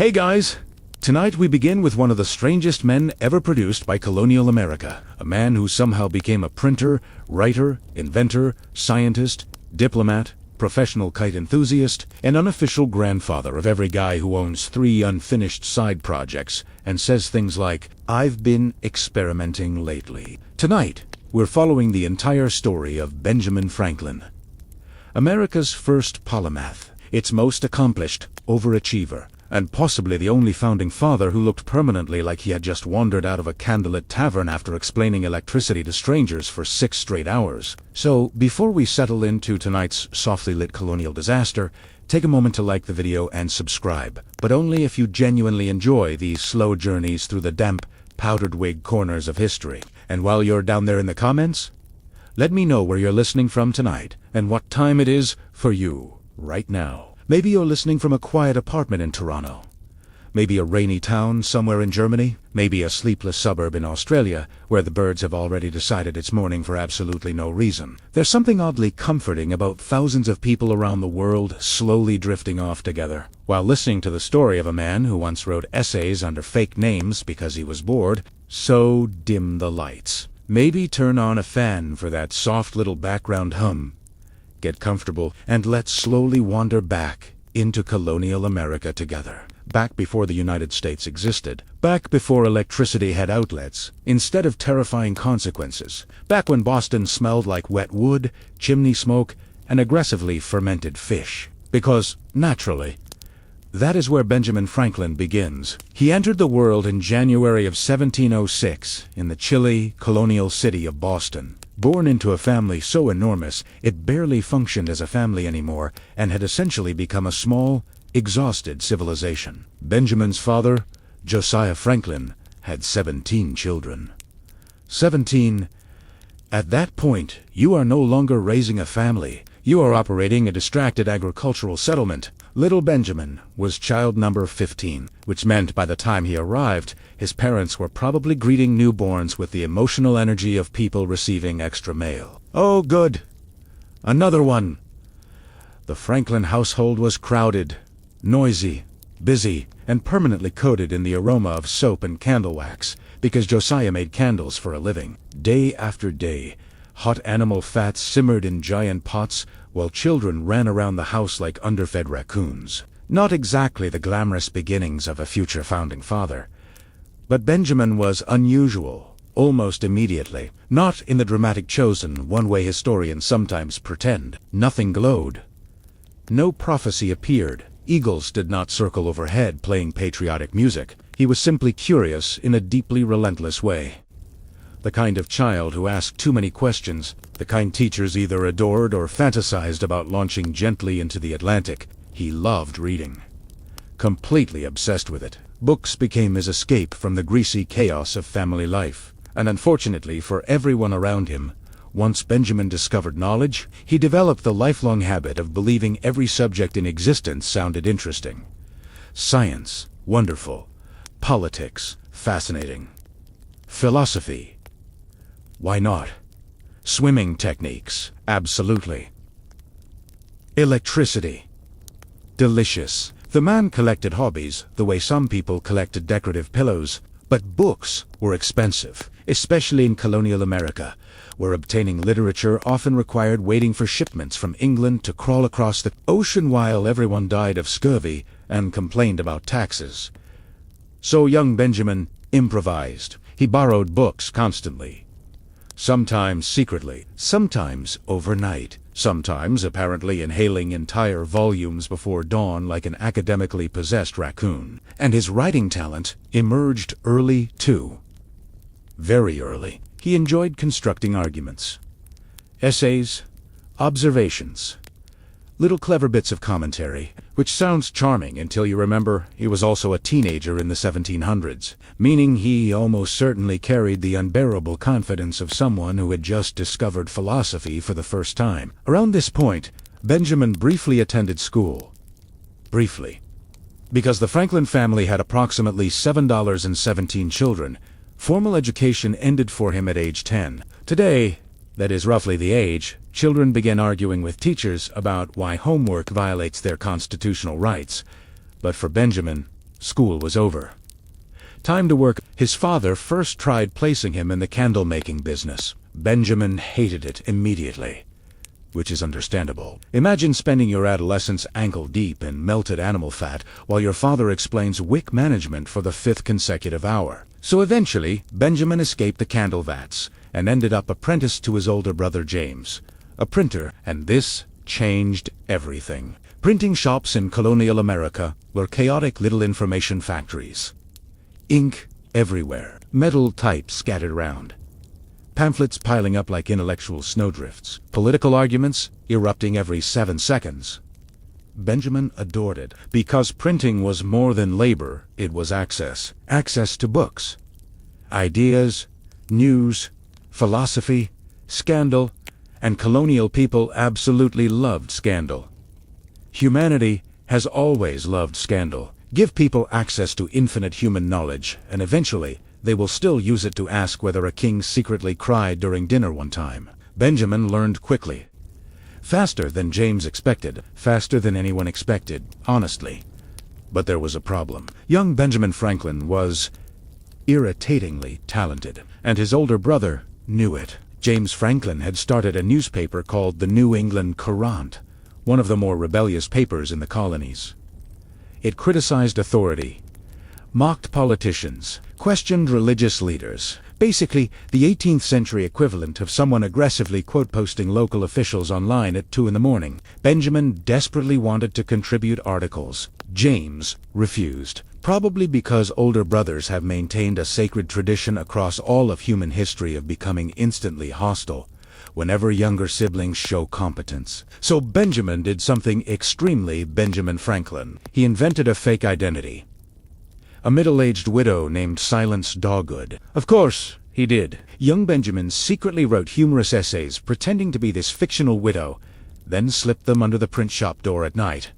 Hey guys! Tonight we begin with one of the strangest men ever produced by colonial America. A man who somehow became a printer, writer, inventor, scientist, diplomat, professional kite enthusiast, and unofficial grandfather of every guy who owns 3 unfinished side projects and says things like, "I've been experimenting lately." Tonight, we're following the entire story of Benjamin Franklin, America's first polymath, its most accomplished overachiever, and possibly the only founding father who looked permanently like he had just wandered out of a candlelit tavern after explaining electricity to strangers for 6 straight hours. So, before we settle into tonight's softly lit colonial disaster, take a moment to like the video and subscribe, but only if you genuinely enjoy these slow journeys through the damp, powdered wig corners of history. And while you're down there in the comments, let me know where you're listening from tonight, and what time it is for you right now. Maybe you're listening from a quiet apartment in Toronto. Maybe a rainy town somewhere in Germany. Maybe a sleepless suburb in Australia, where the birds have already decided it's morning for absolutely no reason. There's something oddly comforting about thousands of people around the world slowly drifting off together, while listening to the story of a man who once wrote essays under fake names because he was bored. So dim the lights. Maybe turn on a fan for that soft little background hum. Get comfortable, and let's slowly wander back into colonial America together. Back before the United States existed. Back before electricity had outlets, instead of terrifying consequences. Back when Boston smelled like wet wood, chimney smoke, and aggressively fermented fish. Because, naturally, that is where Benjamin Franklin begins. He entered the world in January of 1706 in the chilly, colonial city of Boston. Born into a family so enormous it barely functioned as a family anymore and had essentially become a small, exhausted civilization. Benjamin's father, Josiah Franklin, had 17 children. 17. At that point, you are no longer raising a family. You are operating a distracted agricultural settlement. Little Benjamin was child number 15, which meant by the time he arrived, his parents were probably greeting newborns with the emotional energy of people receiving extra mail. Oh, good! Another one! The Franklin household was crowded, noisy, busy, and permanently coated in the aroma of soap and candle wax, because Josiah made candles for a living. Day after day, hot animal fats simmered in giant pots, while children ran around the house like underfed raccoons. Not exactly the glamorous beginnings of a future founding father. But Benjamin was unusual, almost immediately. Not in the dramatic chosen, one-way historians sometimes pretend. Nothing glowed. No prophecy appeared. Eagles did not circle overhead playing patriotic music. He was simply curious in a deeply relentless way. The kind of child who asked too many questions, the kind teachers either adored or fantasized about launching gently into the Atlantic. He loved reading. Completely obsessed with it. Books became his escape from the greasy chaos of family life. And unfortunately for everyone around him, once Benjamin discovered knowledge, he developed the lifelong habit of believing every subject in existence sounded interesting. Science, wonderful. Politics, fascinating. Philosophy, why not? Swimming techniques, absolutely. Electricity, delicious. The man collected hobbies, the way some people collected decorative pillows. But books were expensive, especially in colonial America, where obtaining literature often required waiting for shipments from England to crawl across the ocean while everyone died of scurvy and complained about taxes. So young Benjamin improvised. He borrowed books constantly. Sometimes secretly, sometimes overnight, sometimes apparently inhaling entire volumes before dawn like an academically possessed raccoon. And his writing talent emerged early too. Very early. He enjoyed constructing arguments, essays, observations, little clever bits of commentary, which sounds charming until you remember he was also a teenager in the 1700s, meaning he almost certainly carried the unbearable confidence of someone who had just discovered philosophy for the first time. Around this point, Benjamin briefly attended school. Briefly. Because the Franklin family had approximately $7.17 children, formal education ended for him at age 10. Today, that is roughly the age, children begin arguing with teachers about why homework violates their constitutional rights. But for Benjamin, School was over. Time to work. His father first tried placing him in the candle-making business. Benjamin hated it immediately, which is understandable. Imagine spending your adolescence ankle-deep in melted animal fat while your father explains wick management for the 5th consecutive hour. So eventually, Benjamin escaped the candle vats and ended up apprenticed to his older brother James, a printer, and this changed everything. Printing shops in colonial America were chaotic little information factories. Ink everywhere, metal type scattered around, pamphlets piling up like intellectual snowdrifts, political arguments erupting every 7 seconds. Benjamin adored it, because printing was more than labor, it was access. Access to books, ideas, news, philosophy, scandal, and colonial people absolutely loved scandal. Humanity has always loved scandal. Give people access to infinite human knowledge, and eventually they will still use it to ask whether a king secretly cried during dinner one time. Benjamin learned quickly. Faster than James expected, faster than anyone expected, honestly. But there was a problem. Young Benjamin Franklin was irritatingly talented, and his older brother knew it. James Franklin had started a newspaper called the New England Courant, one of the more rebellious papers in the colonies. It criticized authority, mocked politicians, questioned religious leaders. Basically, the 18th century equivalent of someone aggressively quote-posting local officials online at 2 in the morning. Benjamin desperately wanted to contribute articles. James refused, probably because older brothers have maintained a sacred tradition across all of human history of becoming instantly hostile whenever younger siblings show competence. So Benjamin did something extremely Benjamin Franklin. He invented a fake identity. A middle-aged widow named Silence Doggood. Of course, he did. Young Benjamin secretly wrote humorous essays pretending to be this fictional widow, then slipped them under the print shop door at night.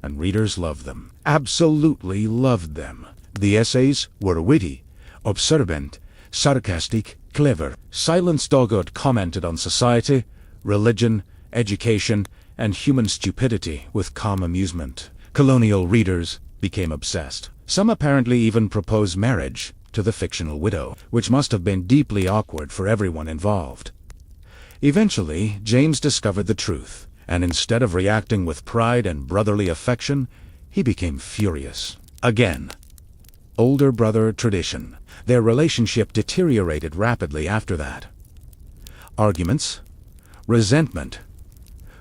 And readers loved them. Absolutely loved them. The essays were witty, observant, sarcastic, clever. Silence Doggood commented on society, religion, education, and human stupidity with calm amusement. Colonial readers became obsessed. Some apparently even proposed marriage to the fictional widow, which must have been deeply awkward for everyone involved. Eventually, James discovered the truth, and instead of reacting with pride and brotherly affection, he became furious. Again. Older brother tradition. Their relationship deteriorated rapidly after that. Arguments, resentment,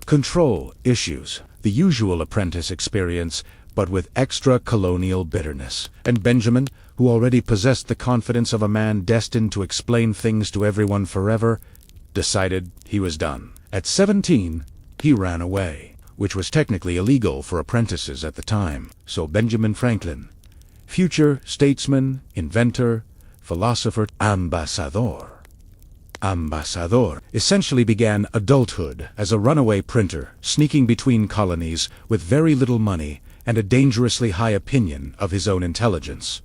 control issues, the usual apprentice experience, but with extra colonial bitterness. And Benjamin, who already possessed the confidence of a man destined to explain things to everyone forever, decided he was done. At 17, he ran away, which was technically illegal for apprentices at the time. So Benjamin Franklin, future statesman, inventor, philosopher, ambassador, essentially began adulthood as a runaway printer, sneaking between colonies with very little money and a dangerously high opinion of his own intelligence.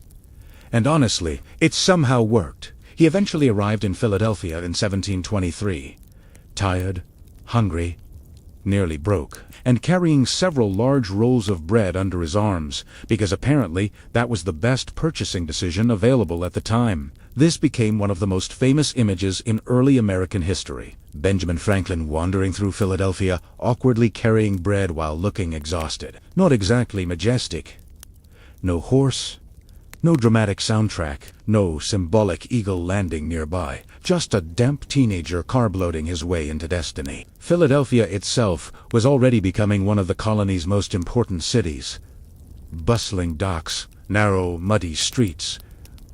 And honestly, it somehow worked. He eventually arrived in Philadelphia in 1723, tired, hungry, nearly broke, and carrying several large rolls of bread under his arms, because apparently that was the best purchasing decision available at the time. This became one of the most famous images in early American history. Benjamin Franklin wandering through Philadelphia, awkwardly carrying bread while looking exhausted. Not exactly majestic. No horse, no dramatic soundtrack, no symbolic eagle landing nearby. Just a damp teenager carb-loading his way into destiny. Philadelphia itself was already becoming one of the colony's most important cities. Bustling docks, narrow, muddy streets,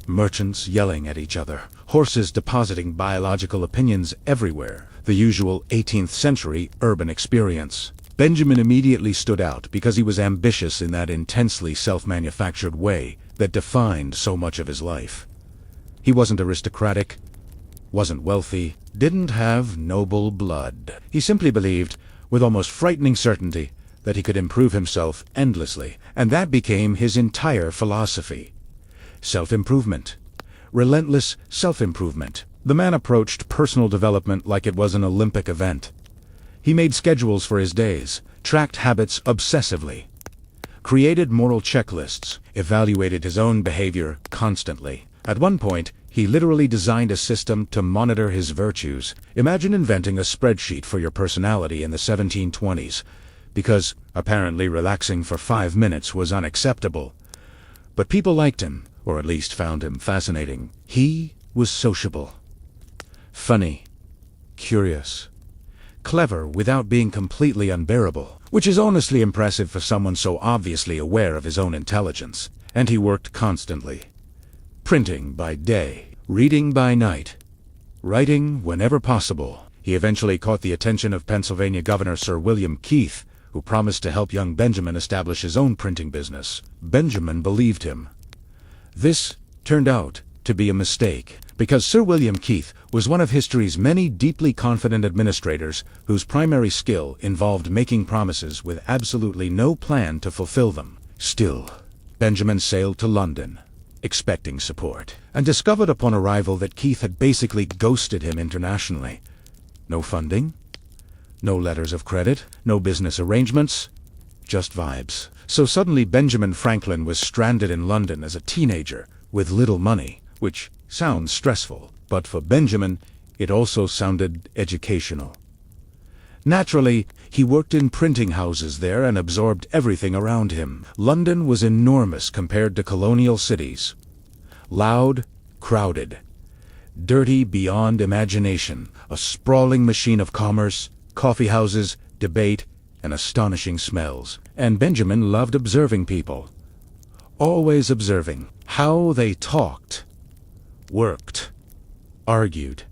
merchants yelling at each other, horses depositing biological opinions everywhere. The usual 18th century urban experience. Benjamin immediately stood out because he was ambitious in that intensely self-manufactured way that defined so much of his life. He wasn't aristocratic, wasn't wealthy, didn't have noble blood. He simply believed, with almost frightening certainty, that he could improve himself endlessly, and that became his entire philosophy. Self-improvement. Relentless self-improvement. The man approached personal development like it was an Olympic event. He made schedules for his days, tracked habits obsessively, created moral checklists, evaluated his own behavior constantly. At one point, he literally designed a system to monitor his virtues. Imagine inventing a spreadsheet for your personality in the 1720s, because apparently relaxing for 5 minutes was unacceptable. But people liked him, or at least found him fascinating. He was sociable, funny, curious, clever without being completely unbearable, which is honestly impressive for someone so obviously aware of his own intelligence. And he worked constantly. Printing by day, reading by night, writing whenever possible. He eventually caught the attention of Pennsylvania Governor Sir William Keith, who promised to help young Benjamin establish his own printing business. Benjamin believed him. This turned out to be a mistake, because Sir William Keith was one of history's many deeply confident administrators whose primary skill involved making promises with absolutely no plan to fulfill them. Still, Benjamin sailed to London, expecting support, and discovered upon arrival that Keith had basically ghosted him internationally. No funding, no letters of credit, no business arrangements, just vibes. So suddenly Benjamin Franklin was stranded in London as a teenager with little money, which sounds stressful, but for Benjamin, it also sounded educational. Naturally, he worked in printing houses there and absorbed everything around him. London was enormous compared to colonial cities. Loud, crowded, dirty beyond imagination, a sprawling machine of commerce, coffee houses, debate, and astonishing smells. And Benjamin loved observing people. Always observing how they talked, worked, argued,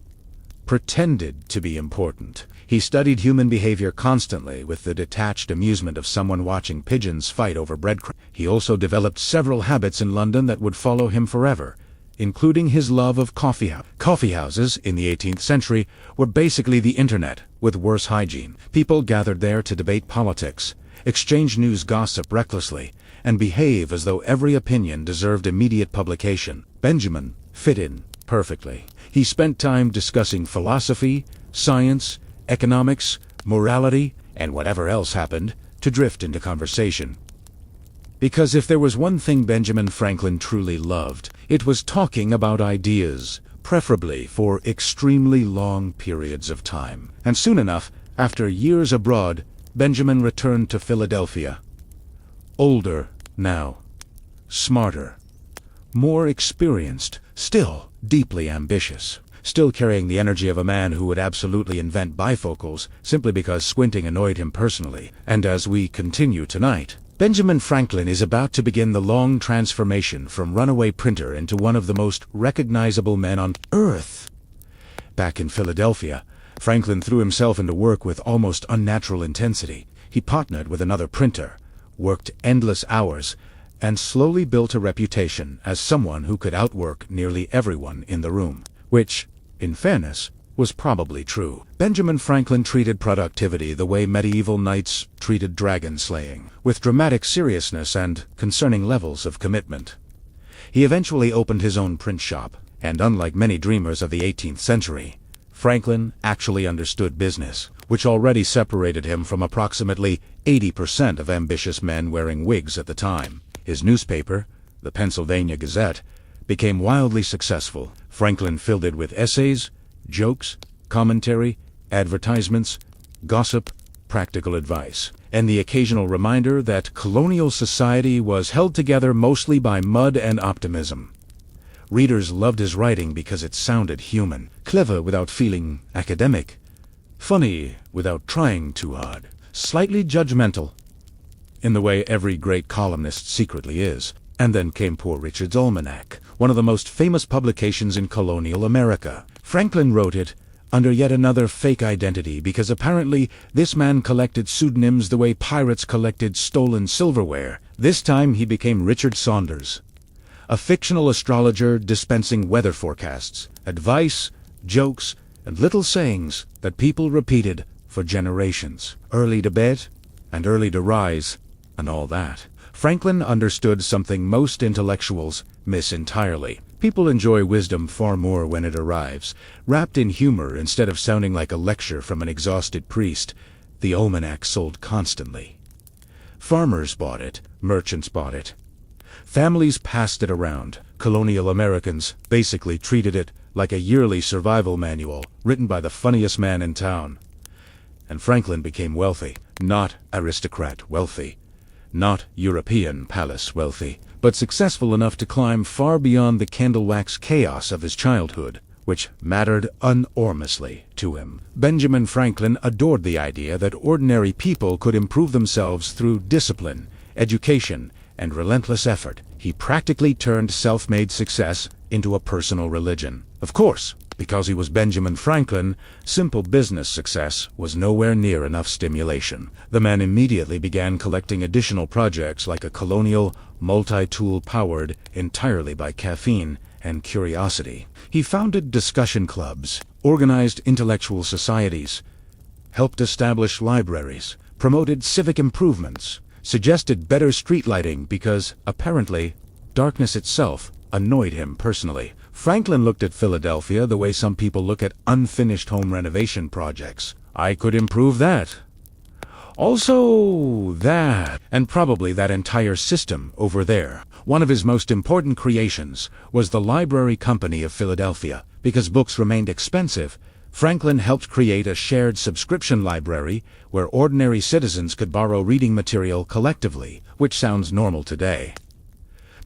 pretended to be important. He studied human behavior constantly with the detached amusement of someone watching pigeons fight over breadcrumbs. He also developed several habits in London that would follow him forever, including his love of coffee houses. Coffee houses, in the 18th century, were basically the internet, with worse hygiene. People gathered there to debate politics, exchange news gossip recklessly, and behave as though every opinion deserved immediate publication. Benjamin fit in perfectly. He spent time discussing philosophy, science, economics, morality, and whatever else happened to drift into conversation. Because if there was one thing Benjamin Franklin truly loved, it was talking about ideas, preferably for extremely long periods of time. And soon enough, after years abroad, Benjamin returned to Philadelphia. Older now, smarter, more experienced, still deeply ambitious. Still carrying the energy of a man who would absolutely invent bifocals simply because squinting annoyed him personally. And as we continue tonight, Benjamin Franklin is about to begin the long transformation from runaway printer into one of the most recognizable men on Earth. Back in Philadelphia, Franklin threw himself into work with almost unnatural intensity. He partnered with another printer, worked endless hours, and slowly built a reputation as someone who could outwork nearly everyone in the room. Which, in fairness, was probably true. Benjamin Franklin treated productivity the way medieval knights treated dragon slaying, with dramatic seriousness and concerning levels of commitment. He eventually opened his own print shop, and unlike many dreamers of the 18th century, Franklin actually understood business, which already separated him from approximately 80% of ambitious men wearing wigs at the time. His newspaper, the Pennsylvania Gazette, became wildly successful. Franklin filled it with essays, jokes, commentary, advertisements, gossip, practical advice, and the occasional reminder that colonial society was held together mostly by mud and optimism. Readers loved his writing because it sounded human, clever without feeling academic, funny without trying too hard, slightly judgmental, in the way every great columnist secretly is. And then came Poor Richard's Almanac, one of the most famous publications in colonial America. Franklin wrote it under yet another fake identity because apparently this man collected pseudonyms the way pirates collected stolen silverware. This time he became Richard Saunders, a fictional astrologer dispensing weather forecasts, advice, jokes, and little sayings that people repeated for generations. Early to bed and early to rise and all that. Franklin understood something most intellectuals miss entirely. People enjoy wisdom far more when it arrives, wrapped in humor instead of sounding like a lecture from an exhausted priest. The almanac sold constantly. Farmers bought it, merchants bought it. Families passed it around. Colonial Americans basically treated it like a yearly survival manual written by the funniest man in town. And Franklin became wealthy, not aristocrat wealthy, not European palace wealthy, but successful enough to climb far beyond the candle-wax chaos of his childhood, which mattered enormously to him. Benjamin Franklin adored the idea that ordinary people could improve themselves through discipline, education, and relentless effort. He practically turned self-made success into a personal religion. Of course, because he was Benjamin Franklin, simple business success was nowhere near enough stimulation. The man immediately began collecting additional projects like a colonial, multi-tool powered entirely by caffeine and curiosity. He founded discussion clubs, organized intellectual societies, helped establish libraries, promoted civic improvements, suggested better street lighting because, apparently, darkness itself annoyed him personally. Franklin looked at Philadelphia the way some people look at unfinished home renovation projects. I could improve that. Also that, and probably that entire system over there. One of his most important creations was the Library Company of Philadelphia. Because books remained expensive, Franklin helped create a shared subscription library where ordinary citizens could borrow reading material collectively, which sounds normal today.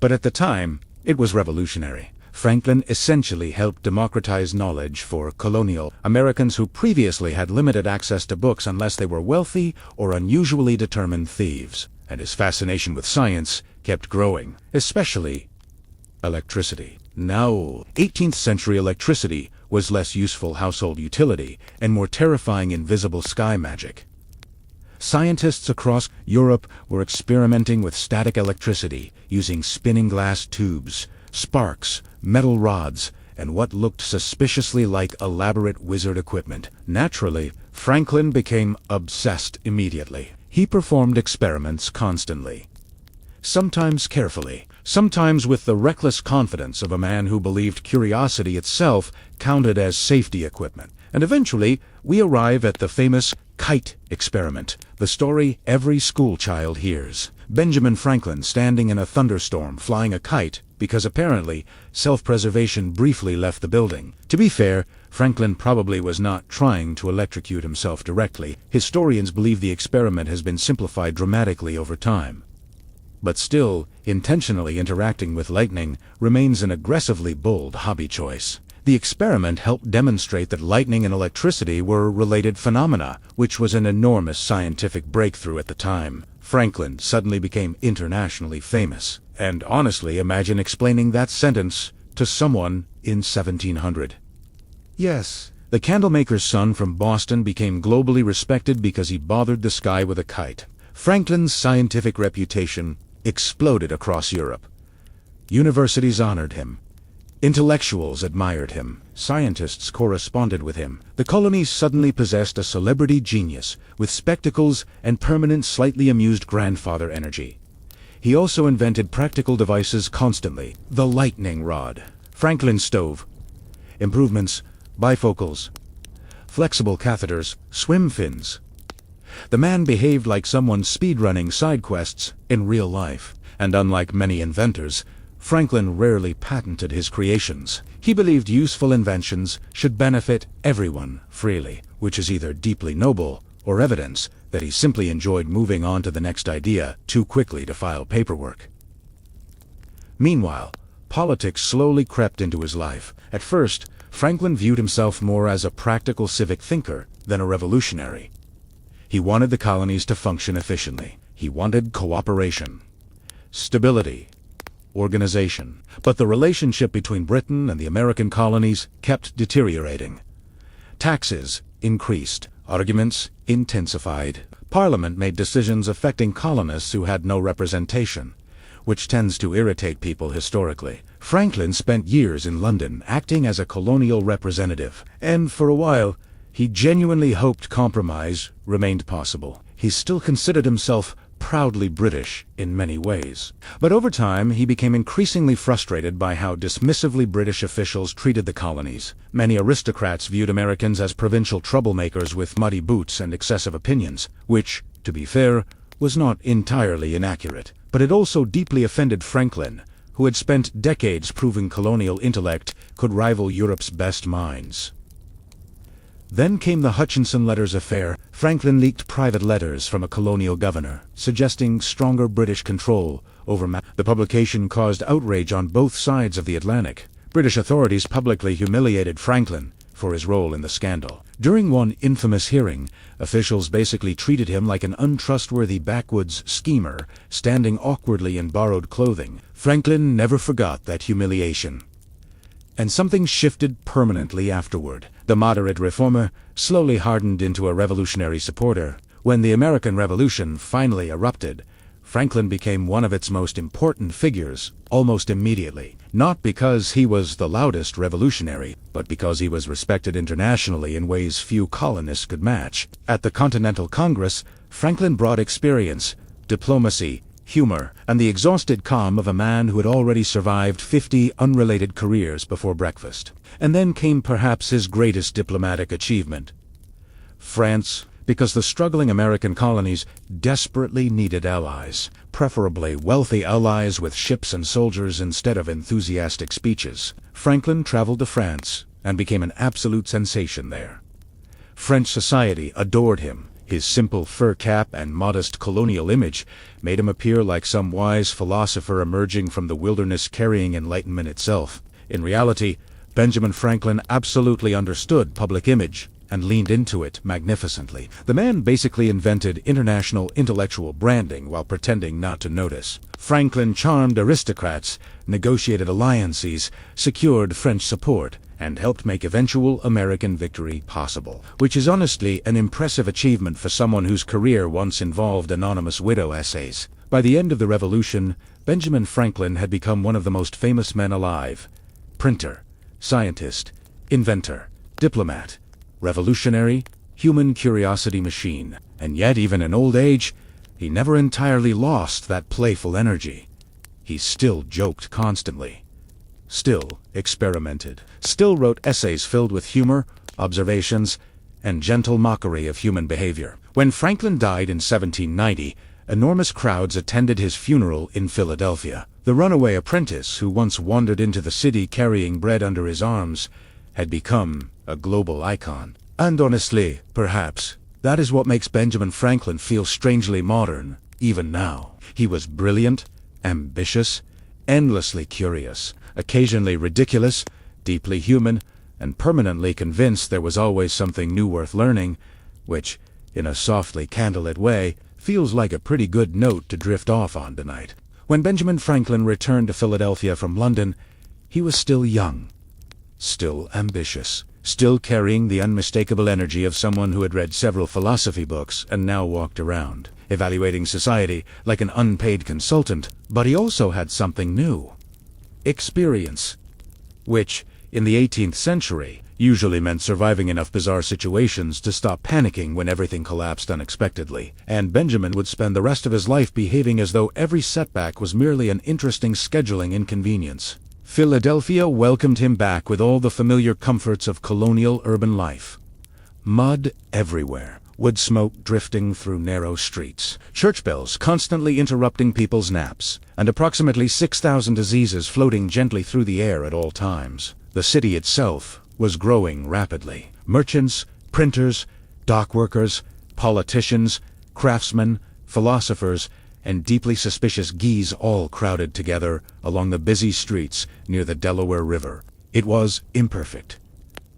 But at the time, it was revolutionary. Franklin essentially helped democratize knowledge for colonial Americans who previously had limited access to books unless they were wealthy or unusually determined thieves. And his fascination with science kept growing, especially electricity. Now, 18th century electricity was less useful household utility and more terrifying invisible sky magic. Scientists across Europe were experimenting with static electricity using spinning glass tubes, sparks, metal rods, and what looked suspiciously like elaborate wizard equipment. Naturally, Franklin became obsessed immediately. He performed experiments constantly, sometimes carefully, sometimes with the reckless confidence of a man who believed curiosity itself counted as safety equipment. And eventually, we arrive at the famous kite experiment, the story every schoolchild hears. Benjamin Franklin standing in a thunderstorm flying a kite because apparently self-preservation briefly left the building. To be fair, Franklin probably was not trying to electrocute himself directly. Historians believe the experiment has been simplified dramatically over time. But still, intentionally interacting with lightning remains an aggressively bold hobby choice. The experiment helped demonstrate that lightning and electricity were related phenomena, which was an enormous scientific breakthrough at the time. Franklin suddenly became internationally famous. And honestly, imagine explaining that sentence to someone in 1700. Yes, the candlemaker's son from Boston became globally respected because he bothered the sky with a kite. Franklin's scientific reputation exploded across Europe. Universities honored him. Intellectuals admired him. Scientists corresponded with him. The colonies suddenly possessed a celebrity genius with spectacles and permanent slightly amused grandfather energy. He also invented practical devices constantly. The lightning rod, Franklin's stove, improvements, bifocals, flexible catheters, swim fins. The man behaved like someone speedrunning side quests in real life. And unlike many inventors, Franklin rarely patented his creations. He believed useful inventions should benefit everyone freely, which is either deeply noble or evidence that he simply enjoyed moving on to the next idea too quickly to file paperwork. Meanwhile, politics slowly crept into his life. At first, Franklin viewed himself more as a practical civic thinker than a revolutionary. He wanted the colonies to function efficiently. He wanted cooperation, stability, organization. But the relationship between Britain and the American colonies kept deteriorating. Taxes increased. Arguments intensified. Parliament made decisions affecting colonists who had no representation, which tends to irritate people historically. Franklin spent years in London acting as a colonial representative, and for a while, he genuinely hoped compromise remained possible. He still considered himself proudly British in many ways. But over time, he became increasingly frustrated by how dismissively British officials treated the colonies. Many aristocrats viewed Americans as provincial troublemakers with muddy boots and excessive opinions, which, to be fair, was not entirely inaccurate, but it also deeply offended Franklin, who had spent decades proving colonial intellect could rival Europe's best minds. Then came the Hutchinson Letters affair. Franklin leaked private letters from a colonial governor, suggesting stronger British control over the publication caused outrage on both sides of the Atlantic. British authorities publicly humiliated Franklin for his role in the scandal. During one infamous hearing, officials basically treated him like an untrustworthy backwoods schemer, standing awkwardly in borrowed clothing. Franklin never forgot that humiliation. And something shifted permanently afterward. The moderate reformer slowly hardened into a revolutionary supporter. When the American Revolution finally erupted, Franklin became one of its most important figures almost immediately. Not because he was the loudest revolutionary, but because he was respected internationally in ways few colonists could match. At the Continental Congress, Franklin brought experience, diplomacy, humor, and the exhausted calm of a man who had already survived 50 unrelated careers before breakfast. And then came perhaps his greatest diplomatic achievement: France, because the struggling American colonies desperately needed allies, preferably wealthy allies with ships and soldiers instead of enthusiastic speeches. Franklin traveled to France and became an absolute sensation there. French society adored him. His simple fur cap and modest colonial image made him appear like some wise philosopher emerging from the wilderness carrying enlightenment itself. In reality, Benjamin Franklin absolutely understood public image and leaned into it magnificently. The man basically invented international intellectual branding while pretending not to notice. Franklin charmed aristocrats, negotiated alliances, secured French support, and helped make eventual American victory possible, which is honestly an impressive achievement for someone whose career once involved anonymous widow essays. By the end of the Revolution, Benjamin Franklin had become one of the most famous men alive. Printer, scientist, inventor, diplomat, revolutionary, human curiosity machine. And yet, even in old age, he never entirely lost that playful energy. He still joked constantly, still experimented, still wrote essays filled with humor, observations, and gentle mockery of human behavior. When Franklin died in 1790, enormous crowds attended his funeral in Philadelphia. The runaway apprentice who once wandered into the city carrying bread under his arms had become a global icon. And honestly, perhaps, that is what makes Benjamin Franklin feel strangely modern, even now. He was brilliant, ambitious, endlessly curious, occasionally ridiculous, deeply human, and permanently convinced there was always something new worth learning, which, in a softly candlelit way, feels like a pretty good note to drift off on tonight. When Benjamin Franklin returned to Philadelphia from London, he was still young, still ambitious, still carrying the unmistakable energy of someone who had read several philosophy books and now walked around, evaluating society like an unpaid consultant. But he also had something new: experience, which, in the 18th century, usually meant surviving enough bizarre situations to stop panicking when everything collapsed unexpectedly. And Benjamin would spend the rest of his life behaving as though every setback was merely an interesting scheduling inconvenience. Philadelphia welcomed him back with all the familiar comforts of colonial urban life. Mud everywhere, wood smoke drifting through narrow streets, church bells constantly interrupting people's naps, and approximately 6,000 diseases floating gently through the air at all times. The city itself was growing rapidly. Merchants, printers, dock workers, politicians, craftsmen, philosophers, and deeply suspicious geese all crowded together along the busy streets near the Delaware River. It was imperfect,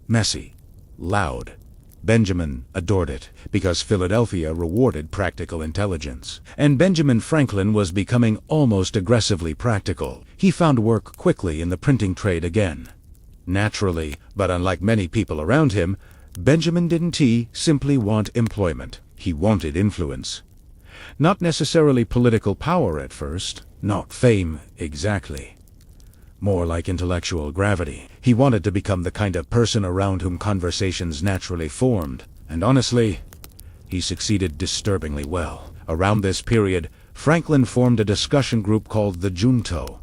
messy, loud. Benjamin adored it, because Philadelphia rewarded practical intelligence. And Benjamin Franklin was becoming almost aggressively practical. He found work quickly in the printing trade again. Naturally, but unlike many people around him, Benjamin didn't simply want employment. He wanted influence. Not necessarily political power at first, not fame exactly. More like intellectual gravity. He wanted to become the kind of person around whom conversations naturally formed. And honestly, he succeeded disturbingly well. Around this period, Franklin formed a discussion group called the Junto,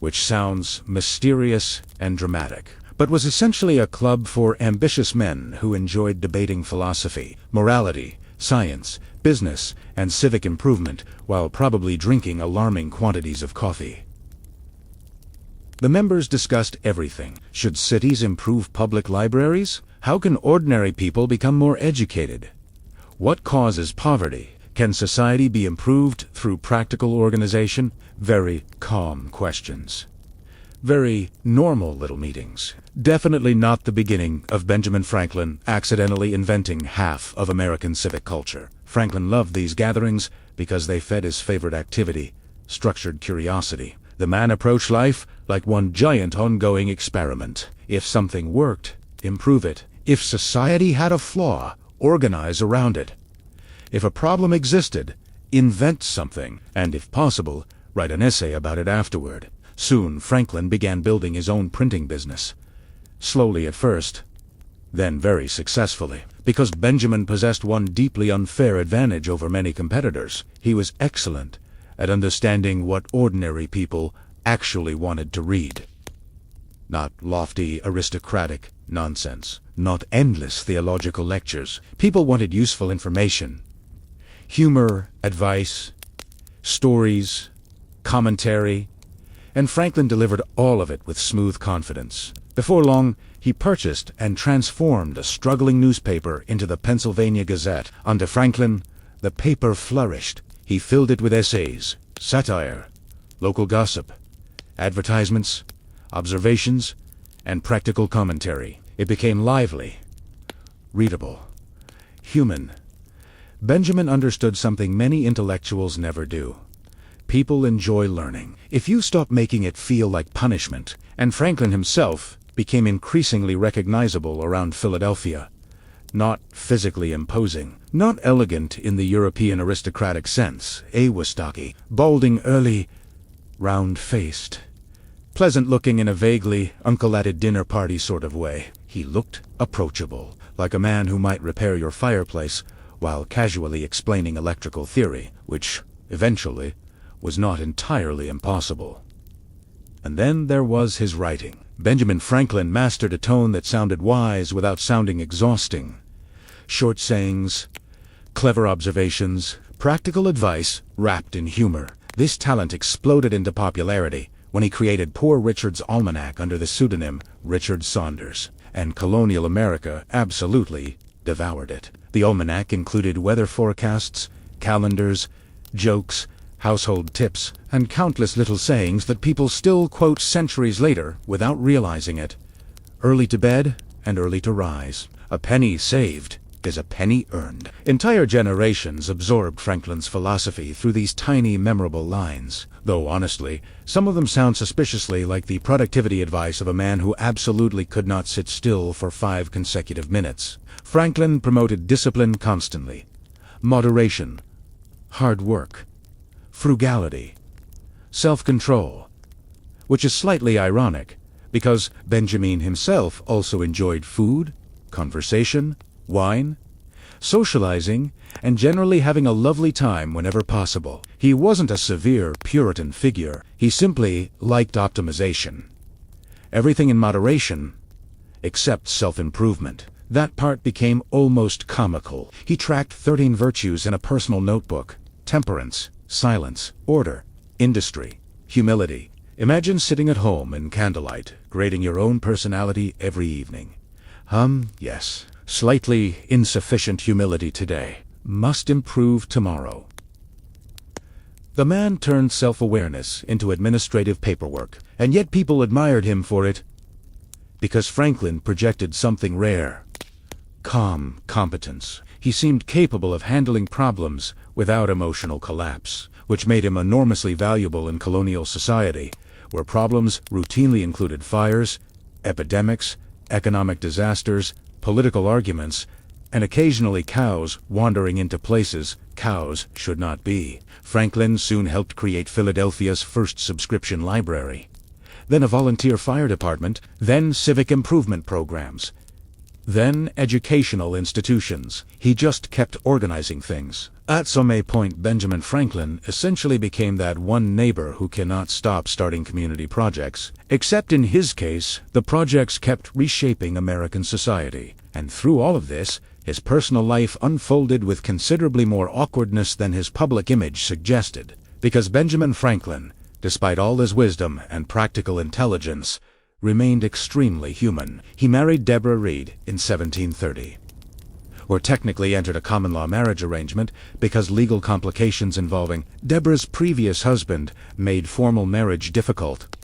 which sounds mysterious and dramatic, but was essentially a club for ambitious men who enjoyed debating philosophy, morality, science, business, and civic improvement, while probably drinking alarming quantities of coffee. The members discussed everything. Should cities improve public libraries? How can ordinary people become more educated? What causes poverty? Can society be improved through practical organization? Very calm questions. Very normal little meetings. Definitely not the beginning of Benjamin Franklin accidentally inventing half of American civic culture. Franklin loved these gatherings because they fed his favorite activity, structured curiosity. The man approached life like one giant ongoing experiment. If something worked, improve it. If society had a flaw, organize around it. If a problem existed, invent something, and if possible, write an essay about it afterward. Soon, Franklin began building his own printing business. Slowly at first, then very successfully. Because Benjamin possessed one deeply unfair advantage over many competitors. He was excellent at understanding what ordinary people actually wanted to read. Not lofty, aristocratic nonsense. Not endless theological lectures. People wanted useful information. Humor, advice, stories, commentary, and Franklin delivered all of it with smooth confidence. Before long, he purchased and transformed a struggling newspaper into the Pennsylvania Gazette. Under Franklin, the paper flourished. He filled it with essays, satire, local gossip, advertisements, observations, and practical commentary. It became lively, readable, human. Benjamin understood something many intellectuals never do. People enjoy learning. If you stop making it feel like punishment, and Franklin himself became increasingly recognizable around Philadelphia. Not physically imposing, not elegant in the European aristocratic sense, was stocky, balding early, round-faced, pleasant-looking in a vaguely uncle-at-a-dinner party sort of way. He looked approachable, like a man who might repair your fireplace while casually explaining electrical theory, which, eventually, was not entirely impossible. And then there was his writing. Benjamin Franklin mastered a tone that sounded wise without sounding exhausting. Short sayings, clever observations, practical advice wrapped in humor. This talent exploded into popularity when he created Poor Richard's Almanac under the pseudonym Richard Saunders, and colonial America absolutely devoured it. The almanac included weather forecasts, calendars, jokes, household tips, and countless little sayings that people still quote centuries later without realizing it. Early to bed and early to rise. A penny saved is a penny earned. Entire generations absorbed Franklin's philosophy through these tiny, memorable lines, though honestly, some of them sound suspiciously like the productivity advice of a man who absolutely could not sit still for 5 consecutive minutes. Franklin promoted discipline constantly, moderation, hard work, frugality, self-control, which is slightly ironic, because Benjamin himself also enjoyed food, conversation, wine, socializing, and generally having a lovely time whenever possible. He wasn't a severe Puritan figure. He simply liked optimization. Everything in moderation, except self-improvement. That part became almost comical. He tracked 13 virtues in a personal notebook: temperance, silence, order, industry, humility. Imagine sitting at home in candlelight, grading your own personality every evening. Yes. Slightly insufficient humility today. Must improve tomorrow. The man turned self-awareness into administrative paperwork, and yet people admired him for it because Franklin projected something rare: calm competence. He seemed capable of handling problems without emotional collapse, which made him enormously valuable in colonial society, where problems routinely included fires, epidemics, economic disasters, political arguments, and occasionally cows wandering into places cows should not be. Franklin soon helped create Philadelphia's first subscription library, then a volunteer fire department, then civic improvement programs, then educational institutions. He just kept organizing things. At some point, Benjamin Franklin essentially became that one neighbor who cannot stop starting community projects. Except in his case, the projects kept reshaping American society. And through all of this, His personal life unfolded with considerably more awkwardness than his public image suggested, because Benjamin Franklin, despite all his wisdom and practical intelligence, remained extremely human. He married Deborah Reed in 1730. Or technically entered a common-law marriage arrangement because legal complications involving Deborah's previous husband made formal marriage difficult,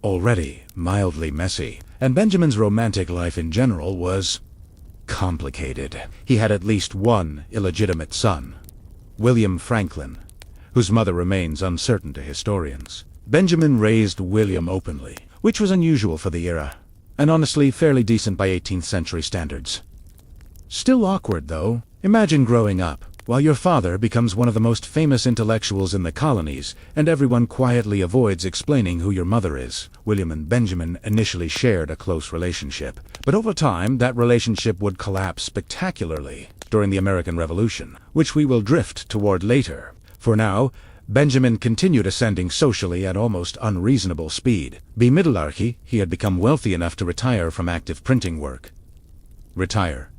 already mildly messy. And Benjamin's romantic life in general was complicated. He had at least one illegitimate son, William Franklin, whose mother remains uncertain to historians. Benjamin raised William openly, which was unusual for the era, and honestly fairly decent by 18th century standards. Still awkward, though. Imagine growing up, while your father becomes one of the most famous intellectuals in the colonies, and everyone quietly avoids explaining who your mother is. William and Benjamin initially shared a close relationship, but over time that relationship would collapse spectacularly during the American Revolution, which we will drift toward later. For now, Benjamin continued ascending socially at almost unreasonable speed. By middlearchy, he had become wealthy enough to retire from active printing work. Retire.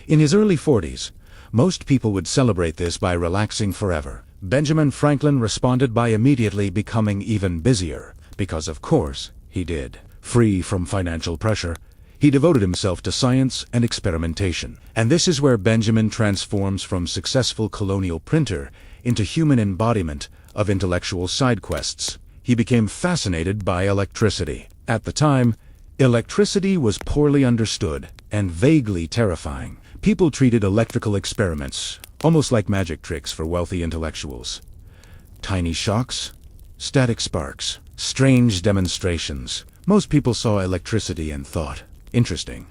In his early 40s, most people would celebrate this by relaxing forever. Benjamin Franklin responded by immediately becoming even busier, because of course he did. Free from financial pressure, he devoted himself to science and experimentation. And this is where Benjamin transforms from successful colonial printer into human embodiment of intellectual side quests. He became fascinated by electricity. At the time, electricity was poorly understood and vaguely terrifying. People treated electrical experiments almost like magic tricks for wealthy intellectuals. Tiny shocks, static sparks, strange demonstrations. Most people saw electricity and thought, interesting.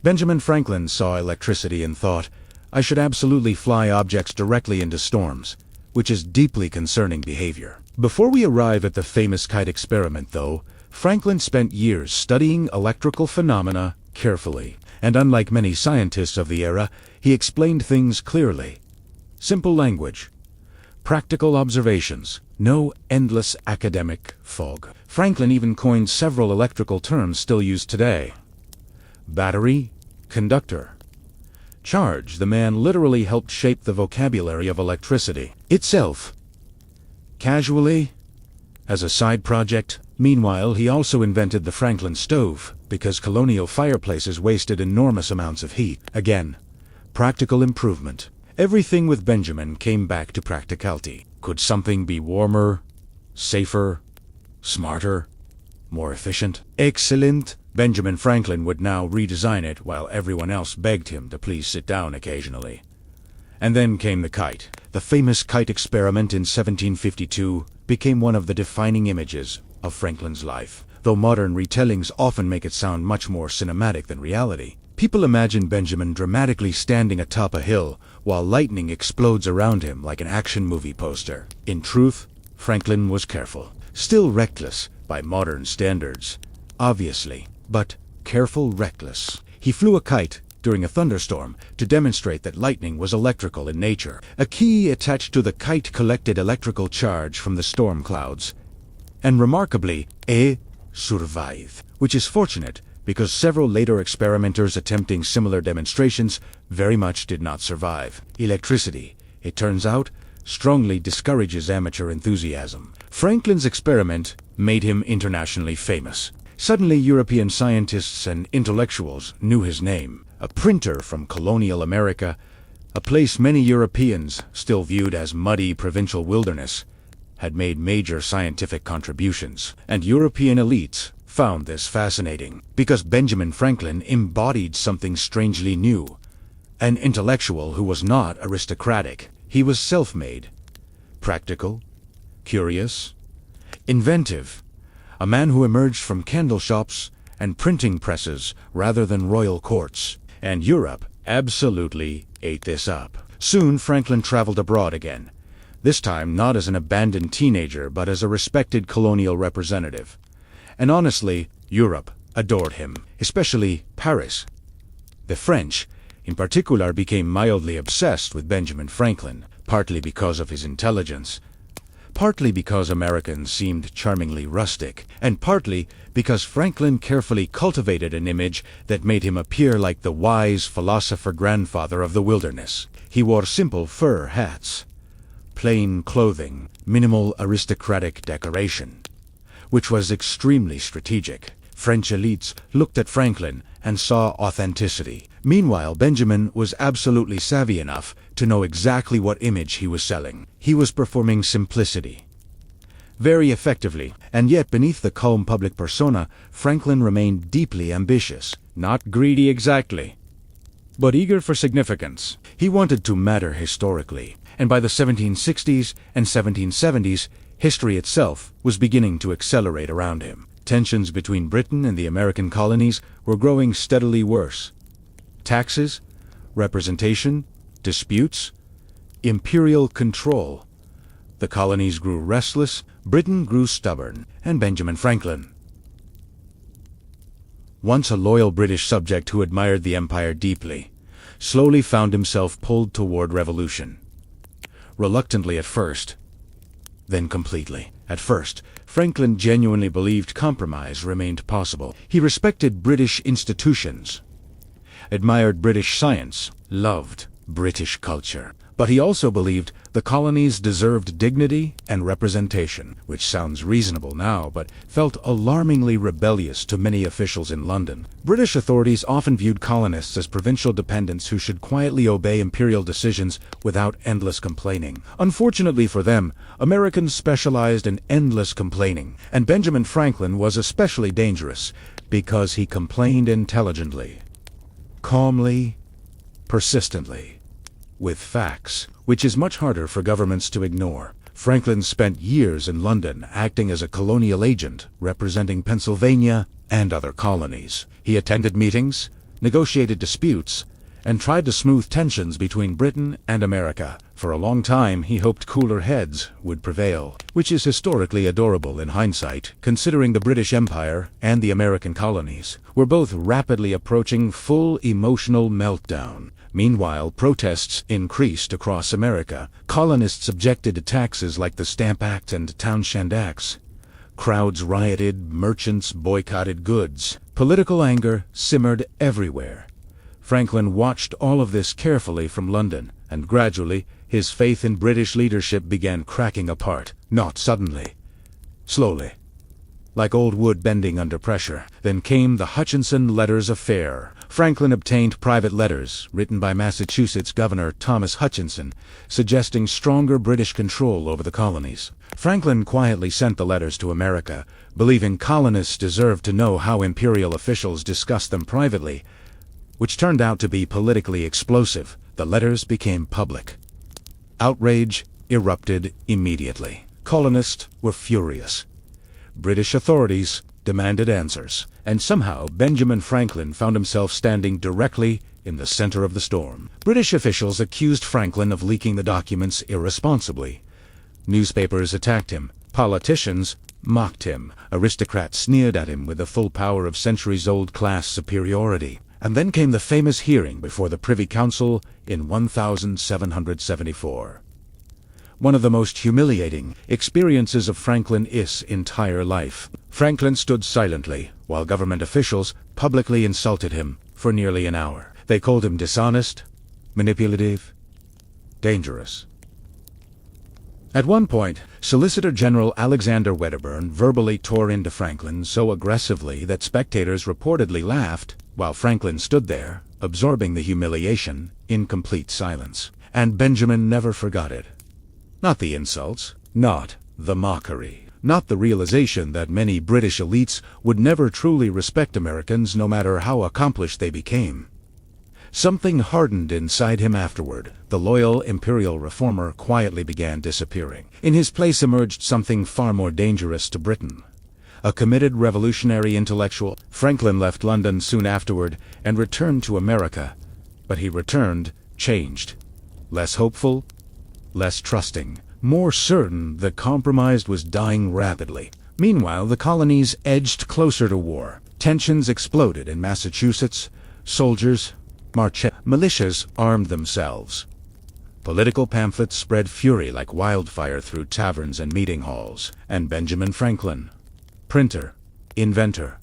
Benjamin Franklin saw electricity and thought, I should absolutely fly objects directly into storms, which is deeply concerning behavior. Before we arrive at the famous kite experiment, though, Franklin spent years studying electrical phenomena carefully. And unlike many scientists of the era, he explained things clearly. Simple language. Practical observations. No endless academic fog. Franklin even coined several electrical terms still used today. Battery, conductor. Charge. The man literally helped shape the vocabulary of electricity itself. Casually, as a side project. Meanwhile, he also invented the Franklin stove, because colonial fireplaces wasted enormous amounts of heat. Again, practical improvement. Everything with Benjamin came back to practicality. Could something be warmer, safer, smarter, more efficient? Excellent! Benjamin Franklin would now redesign it while everyone else begged him to please sit down occasionally. And then came the kite. The famous kite experiment in 1752 became one of the defining images of Franklin's life. Though modern retellings often make it sound much more cinematic than reality. People imagine Benjamin dramatically standing atop a hill while lightning explodes around him like an action movie poster. In truth, Franklin was careful. Still reckless by modern standards, obviously, but careful reckless. He flew a kite during a thunderstorm to demonstrate that lightning was electrical in nature. A key attached to the kite collected electrical charge from the storm clouds, and remarkably, survived, which is fortunate because several later experimenters attempting similar demonstrations very much did not survive. Electricity, it turns out, strongly discourages amateur enthusiasm. Franklin's experiment made him internationally famous. Suddenly, European scientists and intellectuals knew his name. A printer from colonial America, a place many Europeans still viewed as muddy provincial wilderness, had made major scientific contributions, and European elites found this fascinating, because Benjamin Franklin embodied something strangely new. An intellectual who was not aristocratic. He was self-made, practical, curious, inventive, a man who emerged from candle shops and printing presses rather than royal courts. And Europe absolutely ate this up. Soon Franklin traveled abroad again. This time not as an abandoned teenager, but as a respected colonial representative. And honestly, Europe adored him, especially Paris. The French, in particular, became mildly obsessed with Benjamin Franklin, partly because of his intelligence, partly because Americans seemed charmingly rustic, and partly because Franklin carefully cultivated an image that made him appear like the wise philosopher grandfather of the wilderness. He wore simple fur hats, plain clothing, minimal aristocratic decoration, which was extremely strategic. French elites looked at Franklin and saw authenticity. Meanwhile, Benjamin was absolutely savvy enough to know exactly what image he was selling. He was performing simplicity very effectively, and yet beneath the calm public persona, Franklin remained deeply ambitious. Not greedy exactly, but eager for significance. He wanted to matter historically, and by the 1760s and 1770s, history itself was beginning to accelerate around him. Tensions between Britain and the American colonies were growing steadily worse. Taxes, representation, disputes, imperial control. The colonies grew restless, Britain grew stubborn, and Benjamin Franklin, once a loyal British subject who admired the empire deeply, slowly found himself pulled toward revolution. Reluctantly at first, then completely. At first, Franklin genuinely believed compromise remained possible. He respected British institutions, admired British science, loved British culture. But he also believed the colonies deserved dignity and representation, which sounds reasonable now, but felt alarmingly rebellious to many officials in London. British authorities often viewed colonists as provincial dependents who should quietly obey imperial decisions without endless complaining. Unfortunately for them, Americans specialized in endless complaining, and Benjamin Franklin was especially dangerous because he complained intelligently, calmly, persistently, with facts, which is much harder for governments to ignore. Franklin spent years in London acting as a colonial agent representing Pennsylvania and other colonies. He attended meetings, negotiated disputes, and tried to smooth tensions between Britain and America. For a long time, he hoped cooler heads would prevail, which is historically adorable in hindsight, considering the British Empire and the American colonies were both rapidly approaching full emotional meltdown. Meanwhile, protests increased across America. Colonists objected to taxes like the Stamp Act and Townshend Acts. Crowds rioted, merchants boycotted goods. Political anger simmered everywhere. Franklin watched all of this carefully from London, and gradually his faith in British leadership began cracking apart. Not suddenly, slowly, like old wood bending under pressure. Then came the Hutchinson Letters Affair. Franklin obtained private letters written by Massachusetts Governor Thomas Hutchinson, suggesting stronger British control over the colonies. Franklin quietly sent the letters to America, believing colonists deserved to know how imperial officials discussed them privately, which turned out to be politically explosive. The letters became public. Outrage erupted immediately. Colonists were furious. British authorities demanded answers, and somehow Benjamin Franklin found himself standing directly in the center of the storm. British officials accused Franklin of leaking the documents irresponsibly. Newspapers attacked him. Politicians mocked him. Aristocrats sneered at him with the full power of centuries-old class superiority. And then came the famous hearing before the Privy Council in 1774. One of the most humiliating experiences of Franklin's entire life. Franklin stood silently while government officials publicly insulted him for nearly an hour. They called him dishonest, manipulative, dangerous. At one point, Solicitor General Alexander Wedderburn verbally tore into Franklin so aggressively that spectators reportedly laughed, while Franklin stood there, absorbing the humiliation in complete silence. And Benjamin never forgot it. Not the insults, not the mockery, not the realization that many British elites would never truly respect Americans no matter how accomplished they became. Something hardened inside him afterward. The loyal imperial reformer quietly began disappearing. In his place emerged something far more dangerous to Britain. A committed revolutionary intellectual. Franklin left London soon afterward and returned to America. But he returned changed. Less hopeful, less trusting, more certain that compromise was dying rapidly. Meanwhile, the colonies edged closer to war. Tensions exploded in Massachusetts. Soldiers, militias armed themselves. Political pamphlets spread fury like wildfire through taverns and meeting halls. And Benjamin Franklin, printer, inventor,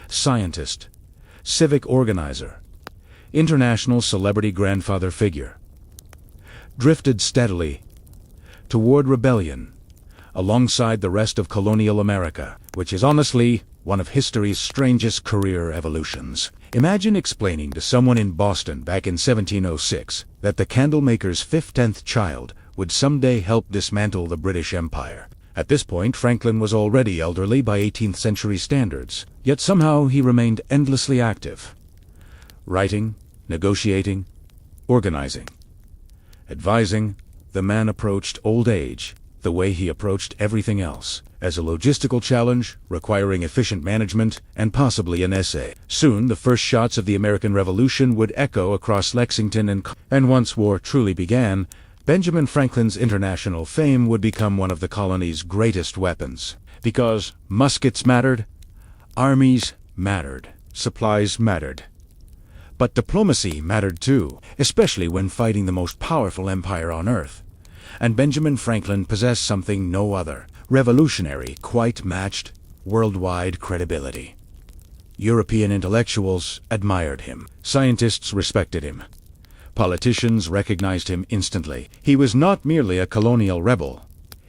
scientist, civic organizer, international celebrity grandfather figure, drifted steadily toward rebellion alongside the rest of colonial America, which is honestly one of history's strangest career evolutions. Imagine explaining to someone in Boston back in 1706 that the candlemaker's 15th child would someday help dismantle the British Empire. At this point, Franklin was already elderly by 18th century standards, yet somehow he remained endlessly active. Writing, negotiating, organizing, advising, the man approached old age the way he approached everything else, as a logistical challenge requiring efficient management and possibly an essay. Soon, the first shots of the American Revolution would echo across Lexington, and once war truly began, Benjamin Franklin's international fame would become one of the colony's greatest weapons. Because muskets mattered, armies mattered, supplies mattered. But diplomacy mattered too, especially when fighting the most powerful empire on Earth. And Benjamin Franklin possessed something no other, revolutionary, quite matched, worldwide credibility. European intellectuals admired him. Scientists respected him. Politicians recognized him instantly. He was not merely a colonial rebel.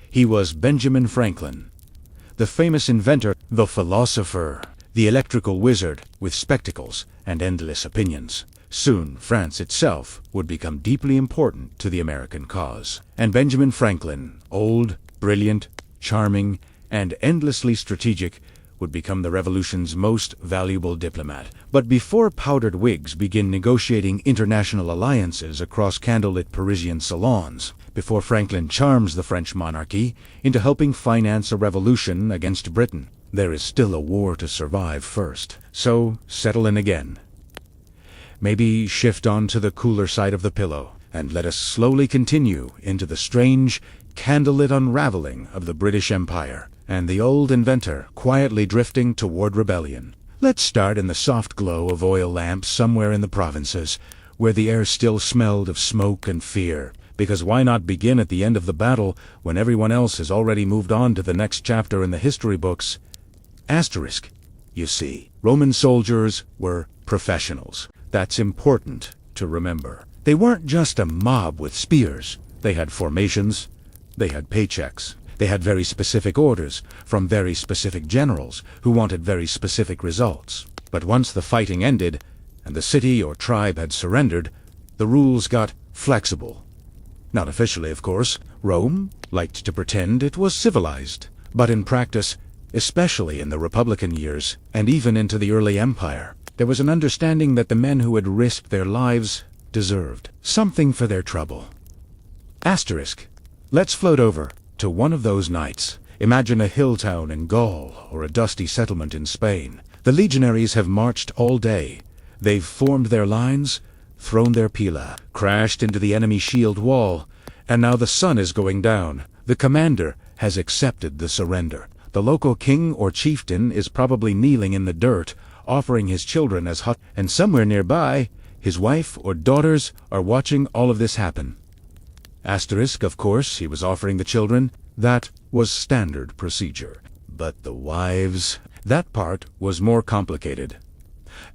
He was Benjamin Franklin, the famous inventor, the philosopher, the electrical wizard with spectacles and endless opinions. Soon, France itself would become deeply important to the American cause. And Benjamin Franklin, old, brilliant, charming, and endlessly strategic, would become the Revolution's most valuable diplomat. But before powdered wigs begin negotiating international alliances across candlelit Parisian salons, before Franklin charms the French monarchy into helping finance a revolution against Britain, there is still a war to survive first. So, settle in again. Maybe shift on to the cooler side of the pillow, and let us slowly continue into the strange, candlelit unraveling of the British Empire, and the old inventor quietly drifting toward rebellion. Let's start in the soft glow of oil lamps somewhere in the provinces, where the air still smelled of smoke and fear, because why not begin at the end of the battle when everyone else has already moved on to the next chapter in the history books? Asterisk. You see, Roman soldiers were professionals. That's important to remember. They weren't just a mob with spears. They had formations, they had paychecks, they had very specific orders from very specific generals who wanted very specific results. But once the fighting ended, and the city or tribe had surrendered, the rules got flexible. Not officially, of course. Rome liked to pretend it was civilized. But in practice, especially in the Republican years, and even into the early Empire, there was an understanding that the men who had risked their lives deserved something for their trouble. Asterisk. Let's float over to one of those nights. Imagine a hill town in Gaul or a dusty settlement in Spain. The legionaries have marched all day. They've formed their lines, thrown their pila, crashed into the enemy shield wall, and now the sun is going down. The commander has accepted the surrender. The local king or chieftain is probably kneeling in the dirt, offering his children as hot, and somewhere nearby, his wife or daughters are watching all of this happen. Asterisk, of course, he was offering the children. That was standard procedure. But the wives, that part was more complicated.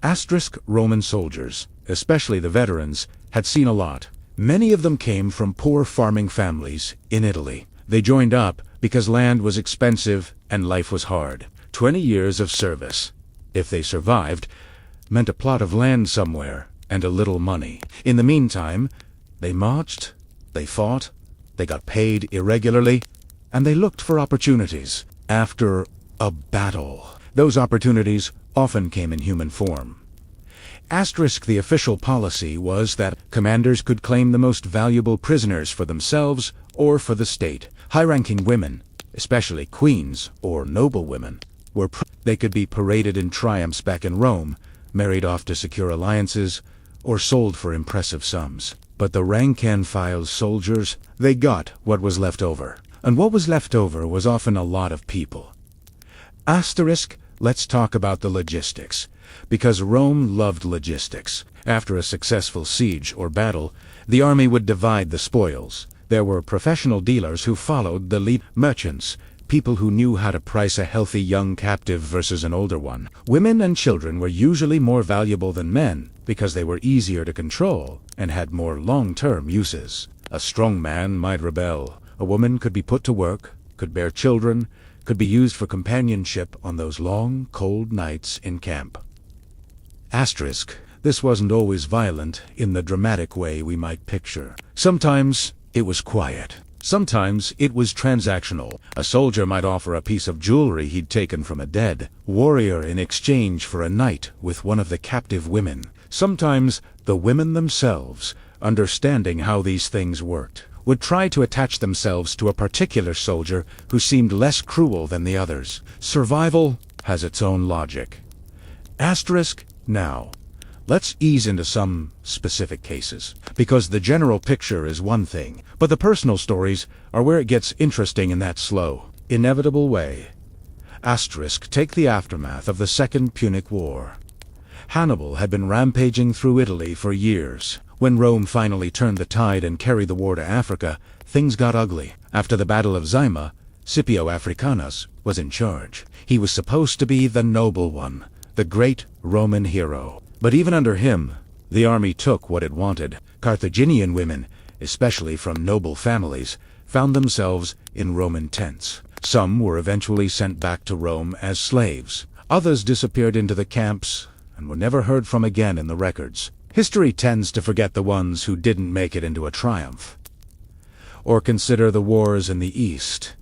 Asterisk, Roman soldiers, especially the veterans, had seen a lot. Many of them came from poor farming families in Italy. They joined up because land was expensive and life was hard. 20 years of service, if they survived, meant a plot of land somewhere and a little money. In the meantime, they marched, they fought, they got paid irregularly, and they looked for opportunities. After a battle, those opportunities often came in human form. Asterisk, the official policy was that commanders could claim the most valuable prisoners for themselves or for the state. High-ranking women, especially queens or noble women, they could be paraded in triumphs back in Rome, married off to secure alliances, or sold for impressive sums. But the rank-and-file soldiers, they got what was left over. And what was left over was often a lot of people. Asterisk, let's talk about the logistics. Because Rome loved logistics. After a successful siege or battle, the army would divide the spoils. There were professional dealers who followed the lead, merchants, people who knew how to price a healthy young captive versus an older one. Women and children were usually more valuable than men because they were easier to control and had more long-term uses. A strong man might rebel. A woman could be put to work, could bear children, could be used for companionship on those long, cold nights in camp. Asterisk. This wasn't always violent in the dramatic way we might picture. Sometimes it was quiet. Sometimes it was transactional. A soldier might offer a piece of jewelry he'd taken from a dead warrior in exchange for a night with one of the captive women. Sometimes the women themselves, understanding how these things worked, would try to attach themselves to a particular soldier who seemed less cruel than the others. Survival has its own logic. Asterisk. Now, let's ease into some specific cases, because the general picture is one thing, but the personal stories are where it gets interesting in that slow, inevitable way. Asterisk. Take the aftermath of the Second Punic War. Hannibal had been rampaging through Italy for years. When Rome finally turned the tide and carried the war to Africa, things got ugly. After the Battle of Zima, Scipio Africanus was in charge. He was supposed to be the noble one, the great Roman hero. But even under him, the army took what it wanted. Carthaginian women, especially from noble families, found themselves in Roman tents. Some were eventually sent back to Rome as slaves. Others disappeared into the camps and were never heard from again in the records. History tends to forget the ones who didn't make it into a triumph. Or consider the wars in the East.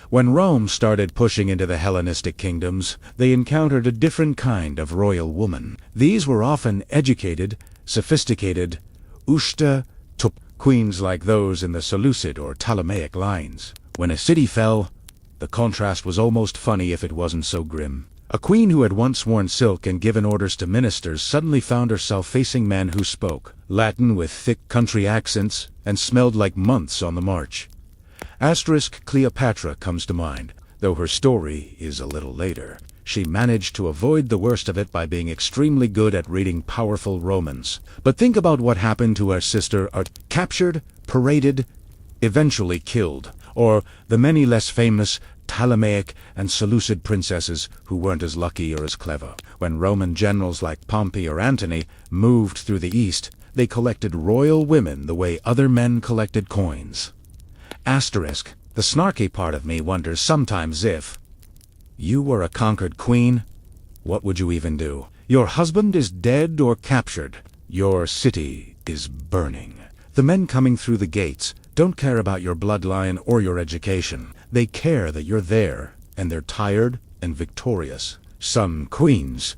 When Rome started pushing into the Hellenistic kingdoms, they encountered a different kind of royal woman. These were often educated, sophisticated, ushta tup queens like those in the Seleucid or Ptolemaic lines. When a city fell, the contrast was almost funny if it wasn't so grim. A queen who had once worn silk and given orders to ministers suddenly found herself facing men who spoke Latin with thick country accents and smelled like months on the march. Asterisk. Cleopatra comes to mind, though her story is a little later. She managed to avoid the worst of it by being extremely good at reading powerful Romans. But think about what happened to her sister, captured, paraded, eventually killed, or the many less famous Ptolemaic and Seleucid princesses who weren't as lucky or as clever. When Roman generals like Pompey or Antony moved through the East, they collected royal women the way other men collected coins. Asterisk. The snarky part of me wonders sometimes if you were a conquered queen, what would you even do? Your husband is dead or captured. Your city is burning. The men coming through the gates don't care about your bloodline or your education. They care that you're there, and they're tired and victorious. Some queens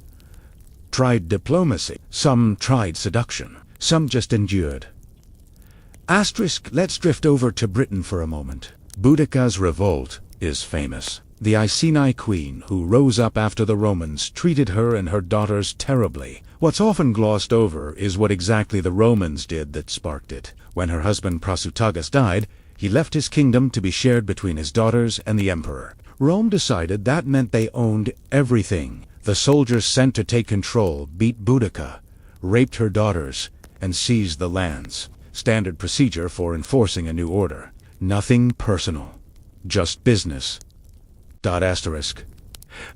tried diplomacy. Some tried seduction. Some just endured. Asterisk. Let's drift over to Britain for a moment. Boudicca's revolt is famous. The Iceni queen who rose up after the Romans treated her and her daughters terribly. What's often glossed over is what exactly the Romans did that sparked it. When her husband Prasutagus died, he left his kingdom to be shared between his daughters and the emperor. Rome decided that meant they owned everything. The soldiers sent to take control beat Boudica, raped her daughters, and seized the lands. Standard procedure for enforcing a new order. Nothing personal. Just business. Asterisk.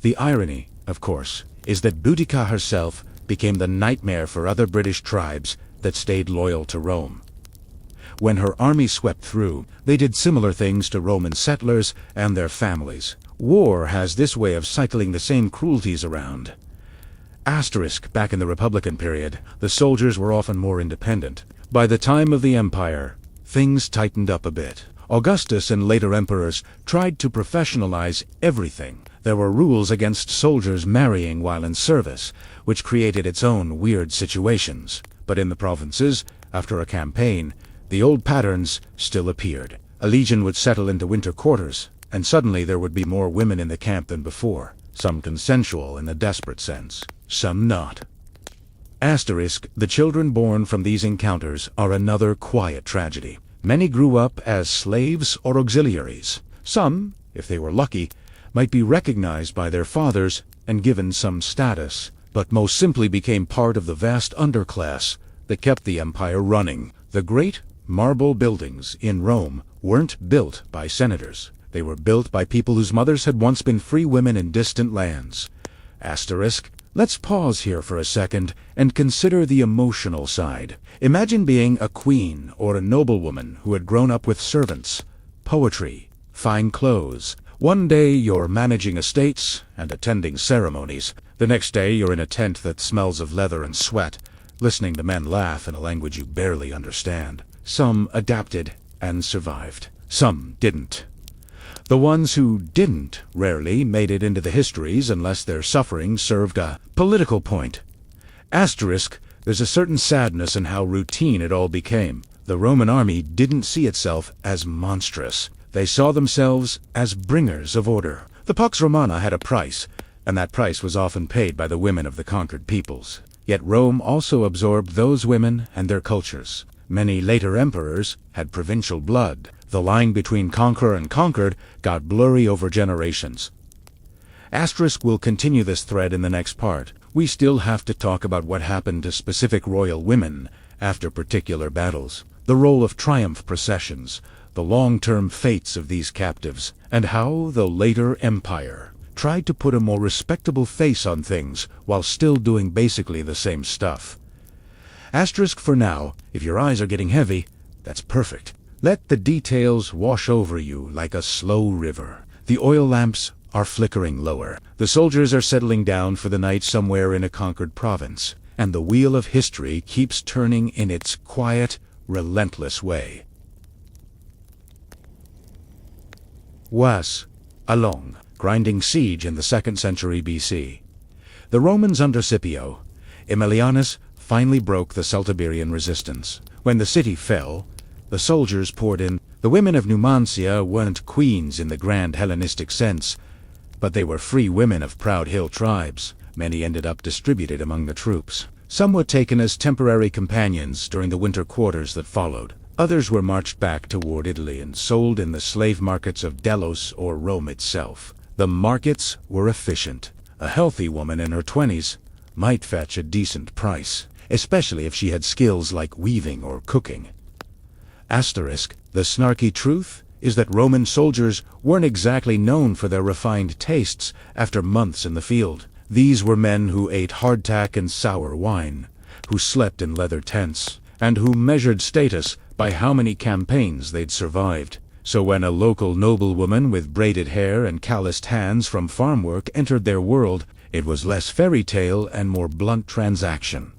The irony, of course, is that Boudica herself became the nightmare for other British tribes that stayed loyal to Rome. When her army swept through, they did similar things to Roman settlers and their families. War has this way of cycling the same cruelties around. Asterisk. Back in the Republican period, the soldiers were often more independent. By the time of the Empire, things tightened up a bit. Augustus and later emperors tried to professionalize everything. There were rules against soldiers marrying while in service, which created its own weird situations. But in the provinces, after a campaign, the old patterns still appeared. A legion would settle into winter quarters, and suddenly there would be more women in the camp than before. Some consensual in a desperate sense, some not. Asterisk. The children born from these encounters are another quiet tragedy. Many grew up as slaves or auxiliaries. Some, if they were lucky, might be recognized by their fathers and given some status, but most simply became part of the vast underclass that kept the empire running. The great marble buildings in Rome weren't built by senators. They were built by people whose mothers had once been free women in distant lands. Asterisk. Let's pause here for a second and consider the emotional side. Imagine being a queen or a noblewoman who had grown up with servants, poetry, fine clothes. One day you're managing estates and attending ceremonies. The next day you're in a tent that smells of leather and sweat, listening to men laugh in a language you barely understand. Some adapted and survived. Some didn't. The ones who didn't rarely made it into the histories unless their suffering served a political point. Asterisk, there's a certain sadness in how routine it all became. The Roman army didn't see itself as monstrous. They saw themselves as bringers of order. The Pax Romana had a price, and that price was often paid by the women of the conquered peoples. Yet Rome also absorbed those women and their cultures. Many later emperors had provincial blood. The line between conqueror and conquered got blurry over generations. Asterisk will continue this thread in the next part. We still have to talk about what happened to specific royal women after particular battles, the role of triumph processions, the long-term fates of these captives, and how the later empire tried to put a more respectable face on things while still doing basically the same stuff. Asterisk for now. If your eyes are getting heavy, that's perfect. Let the details wash over you like a slow river. The oil lamps are flickering lower. The soldiers are settling down for the night somewhere in a conquered province, and the wheel of history keeps turning in its quiet, relentless way. Was along, grinding siege in the 2nd century BC. The Romans under Scipio, Aemilianus, finally broke the Celtiberian resistance. When the city fell, the soldiers poured in. The women of Numancia weren't queens in the grand Hellenistic sense, but they were free women of proud hill tribes. Many ended up distributed among the troops. Some were taken as temporary companions during the winter quarters that followed. Others were marched back toward Italy and sold in the slave markets of Delos or Rome itself. The markets were efficient. A healthy woman in her 20s might fetch a decent price, especially if she had skills like weaving or cooking. Asterisk, the snarky truth is that Roman soldiers weren't exactly known for their refined tastes after months in the field. These were men who ate hardtack and sour wine, who slept in leather tents, and who measured status by how many campaigns they'd survived. So when a local noblewoman with braided hair and calloused hands from farm work entered their world, it was less fairy tale and more blunt transaction.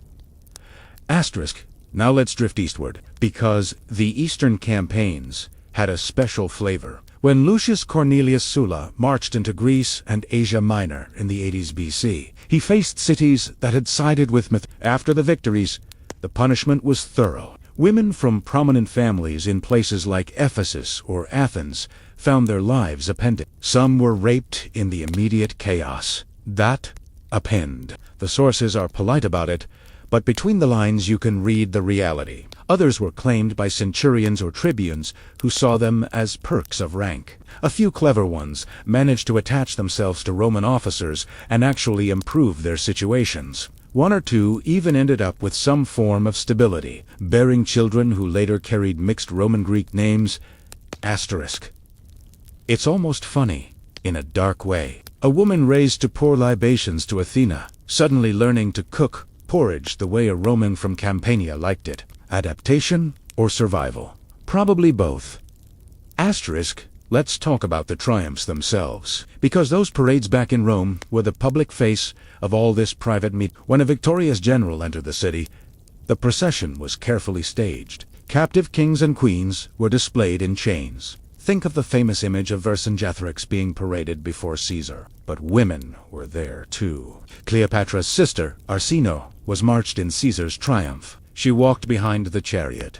Asterisk, now let's drift eastward, because the eastern campaigns had a special flavor. When Lucius Cornelius Sulla marched into Greece and Asia Minor in the 80s BC, he faced cities that had sided with Mithra. After the victories, the punishment was thorough. Women from prominent families in places like Ephesus or Athens found their lives appended. Some were raped in the immediate chaos. That append. The sources are polite about it, but between the lines you can read the reality. Others were claimed by centurions or tribunes who saw them as perks of rank. A few clever ones managed to attach themselves to Roman officers and actually improve their situations. One or two even ended up with some form of stability, bearing children who later carried mixed Roman-Greek names. Asterisk. It's almost funny, in a dark way. A woman raised to pour libations to Athena, suddenly learning to cook porridge the way a Roman from Campania liked it. Adaptation or survival? Probably both. Asterisk, let's talk about the triumphs themselves, because those parades back in Rome were the public face of all this private meet. When a victorious general entered the city, the procession was carefully staged. Captive kings and queens were displayed in chains. Think of the famous image of Vercingetorix being paraded before Caesar. But women were there too. Cleopatra's sister, Arsinoe, was marched in Caesar's triumph. She walked behind the chariot,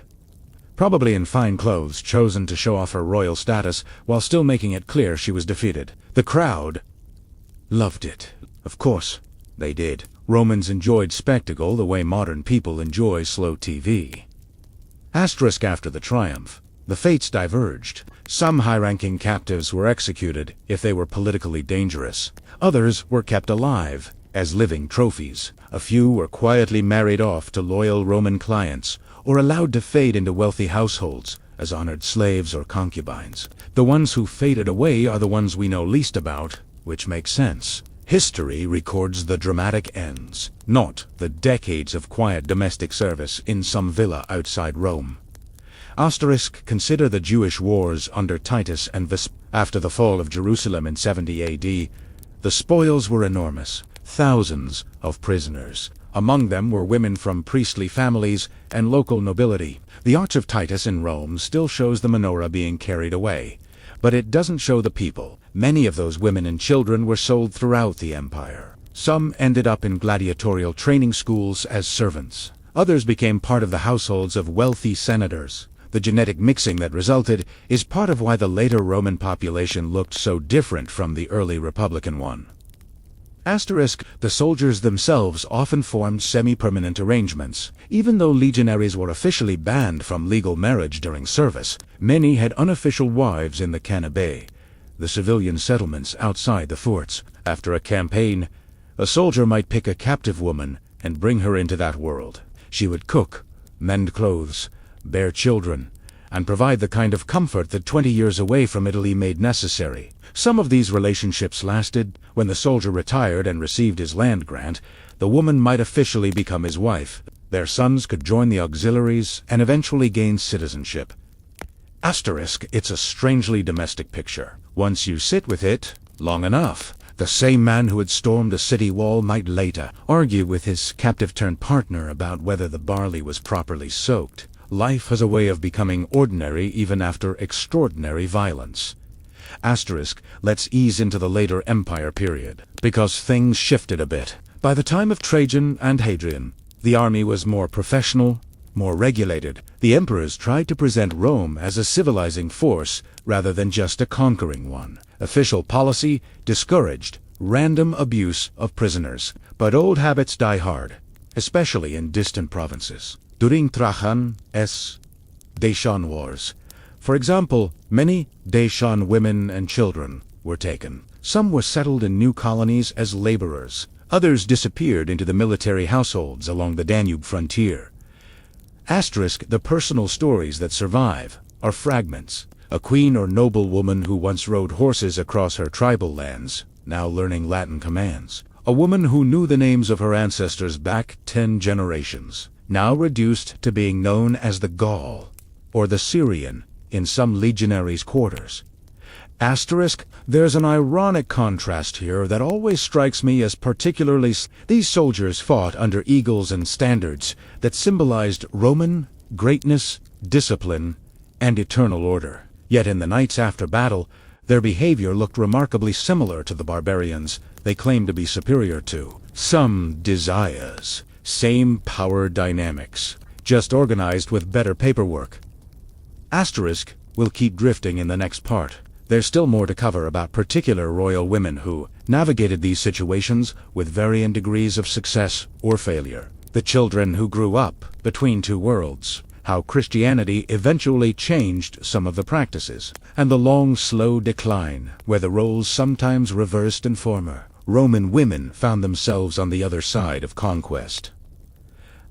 probably in fine clothes chosen to show off her royal status while still making it clear she was defeated. The crowd loved it. Of course, they did. Romans enjoyed spectacle the way modern people enjoy slow TV. Asterisk after the triumph, the fates diverged. Some high-ranking captives were executed if they were politically dangerous. Others were kept alive as living trophies. A few were quietly married off to loyal Roman clients, or allowed to fade into wealthy households as honored slaves or concubines. The ones who faded away are the ones we know least about, which makes sense. History records the dramatic ends, not the decades of quiet domestic service in some villa outside Rome. Consider the Jewish wars under Titus and Vespasian. After the fall of Jerusalem in 70 AD, the spoils were enormous. Thousands of prisoners. Among them were women from priestly families and local nobility. The Arch of Titus in Rome still shows the menorah being carried away, but it doesn't show the people. Many of those women and children were sold throughout the empire. Some ended up in gladiatorial training schools as servants. Others became part of the households of wealthy senators. The genetic mixing that resulted is part of why the later Roman population looked so different from the early Republican one. The soldiers themselves often formed semi-permanent arrangements. Even though legionaries were officially banned from legal marriage during service, many had unofficial wives in the canabae, the civilian settlements outside the forts. After a campaign, a soldier might pick a captive woman and bring her into that world. She would cook, mend clothes, bear children, and provide the kind of comfort that 20 years away from Italy made necessary. Some of these relationships lasted. When the soldier retired and received his land grant, the woman might officially become his wife. Their sons could join the auxiliaries and eventually gain citizenship. It's a strangely domestic picture. Once you sit with it long enough, the same man who had stormed a city wall might later argue with his captive-turned-partner about whether the barley was properly soaked. Life has a way of becoming ordinary even after extraordinary violence. Let's ease into the later empire period, because things shifted a bit. By the time of Trajan and Hadrian, the army was more professional, more regulated. The emperors tried to present Rome as a civilizing force rather than just a conquering one. Official policy discouraged random abuse of prisoners, but old habits die hard, especially in distant provinces. During Trajan's Dacian Wars, for example, many Dacian women and children were taken. Some were settled in new colonies as laborers. Others disappeared into the military households along the Danube frontier. The personal stories that survive are fragments. A queen or noblewoman who once rode horses across her tribal lands, now learning Latin commands. A woman who knew the names of her ancestors back 10 generations, now reduced to being known as the Gaul or the Syrian in some legionaries' quarters. There's an ironic contrast here that always strikes me as particularly. These soldiers fought under eagles and standards that symbolized Roman greatness, discipline, and eternal order. Yet in the nights after battle, their behavior looked remarkably similar to the barbarians they claimed to be superior to. Some desires, same power dynamics, just organized with better paperwork. We'll keep drifting in the next part. There's still more to cover about particular royal women who navigated these situations with varying degrees of success or failure. The children who grew up between two worlds, how Christianity eventually changed some of the practices, and the long, slow decline where the roles sometimes reversed and former. Roman women found themselves on the other side of conquest.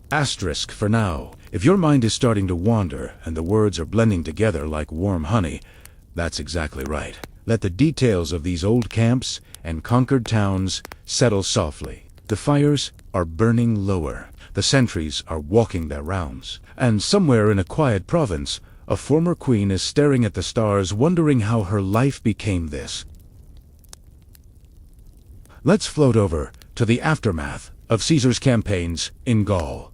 For now, if your mind is starting to wander and the words are blending together like warm honey, that's exactly right. Let the details of these old camps and conquered towns settle softly. The fires are burning lower. The sentries are walking their rounds. And somewhere in a quiet province, a former queen is staring at the stars wondering how her life became this. Let's float over to the aftermath of Caesar's campaigns in Gaul.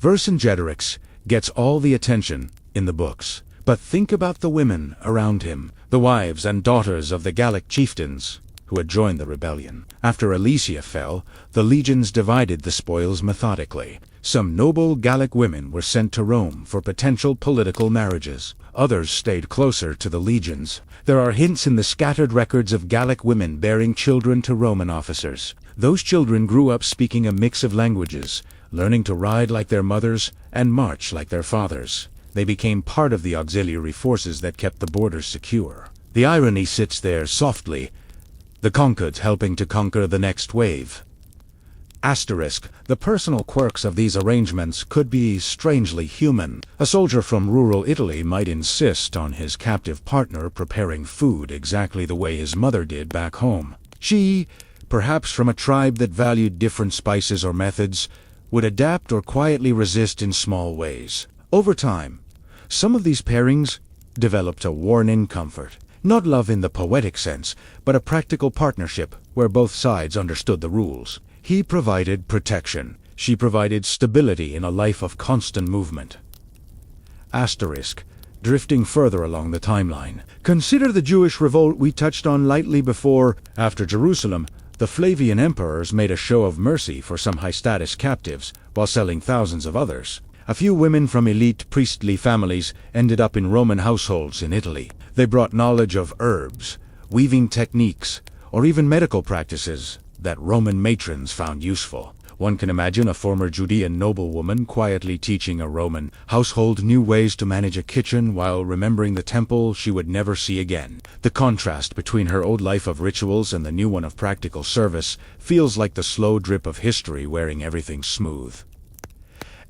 Vercingetorix gets all the attention in the books. But think about the women around him, the wives and daughters of the Gallic chieftains who had joined the rebellion. After Alesia fell, the legions divided the spoils methodically. Some noble Gallic women were sent to Rome for potential political marriages. Others stayed closer to the legions. There are hints in the scattered records of Gallic women bearing children to Roman officers. Those children grew up speaking a mix of languages, learning to ride like their mothers and march like their fathers. They became part of the auxiliary forces that kept the borders secure. The irony sits there softly, the conquered helping to conquer the next wave. Asterisk. The personal quirks of these arrangements could be strangely human. A soldier from rural Italy might insist on his captive partner preparing food exactly the way his mother did back home. She, perhaps from a tribe that valued different spices or methods, would adapt or quietly resist in small ways. Over time, some of these pairings developed a worn-in comfort. Not love in the poetic sense, but a practical partnership where both sides understood the rules. He provided protection. She provided stability in a life of constant movement. Asterisk. Drifting further along the timeline. Consider the Jewish revolt we touched on lightly before. After Jerusalem, the Flavian emperors made a show of mercy for some high-status captives, while selling thousands of others. A few women from elite priestly families ended up in Roman households in Italy. They brought knowledge of herbs, weaving techniques, or even medical practices that Roman matrons found useful. One can imagine a former Judean noblewoman quietly teaching a Roman household new ways to manage a kitchen while remembering the temple she would never see again. The contrast between her old life of rituals and the new one of practical service feels like the slow drip of history wearing everything smooth.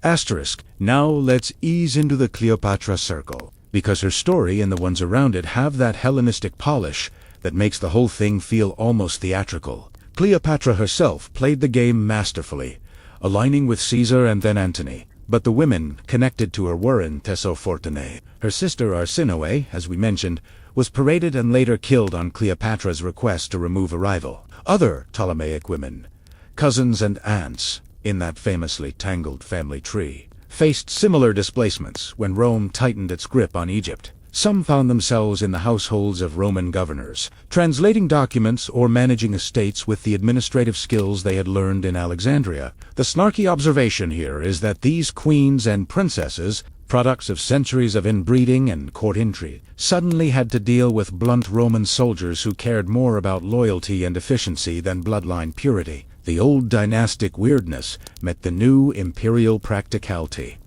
Asterisk. Now let's ease into the Cleopatra circle, because her story and the ones around it have that Hellenistic polish that makes the whole thing feel almost theatrical. Cleopatra herself played the game masterfully, aligning with Caesar and then Antony, but the women connected to her weren't so fortunate. Her sister Arsinoe, as we mentioned, was paraded and later killed on Cleopatra's request to remove a rival. Other Ptolemaic women, cousins and aunts, in that famously tangled family tree, faced similar displacements when Rome tightened its grip on Egypt. Some found themselves in the households of Roman governors, translating documents or managing estates with the administrative skills they had learned in Alexandria. The snarky observation here is that these queens and princesses, products of centuries of inbreeding and court intrigue, suddenly had to deal with blunt Roman soldiers who cared more about loyalty and efficiency than bloodline purity. The old dynastic weirdness met the new imperial practicality.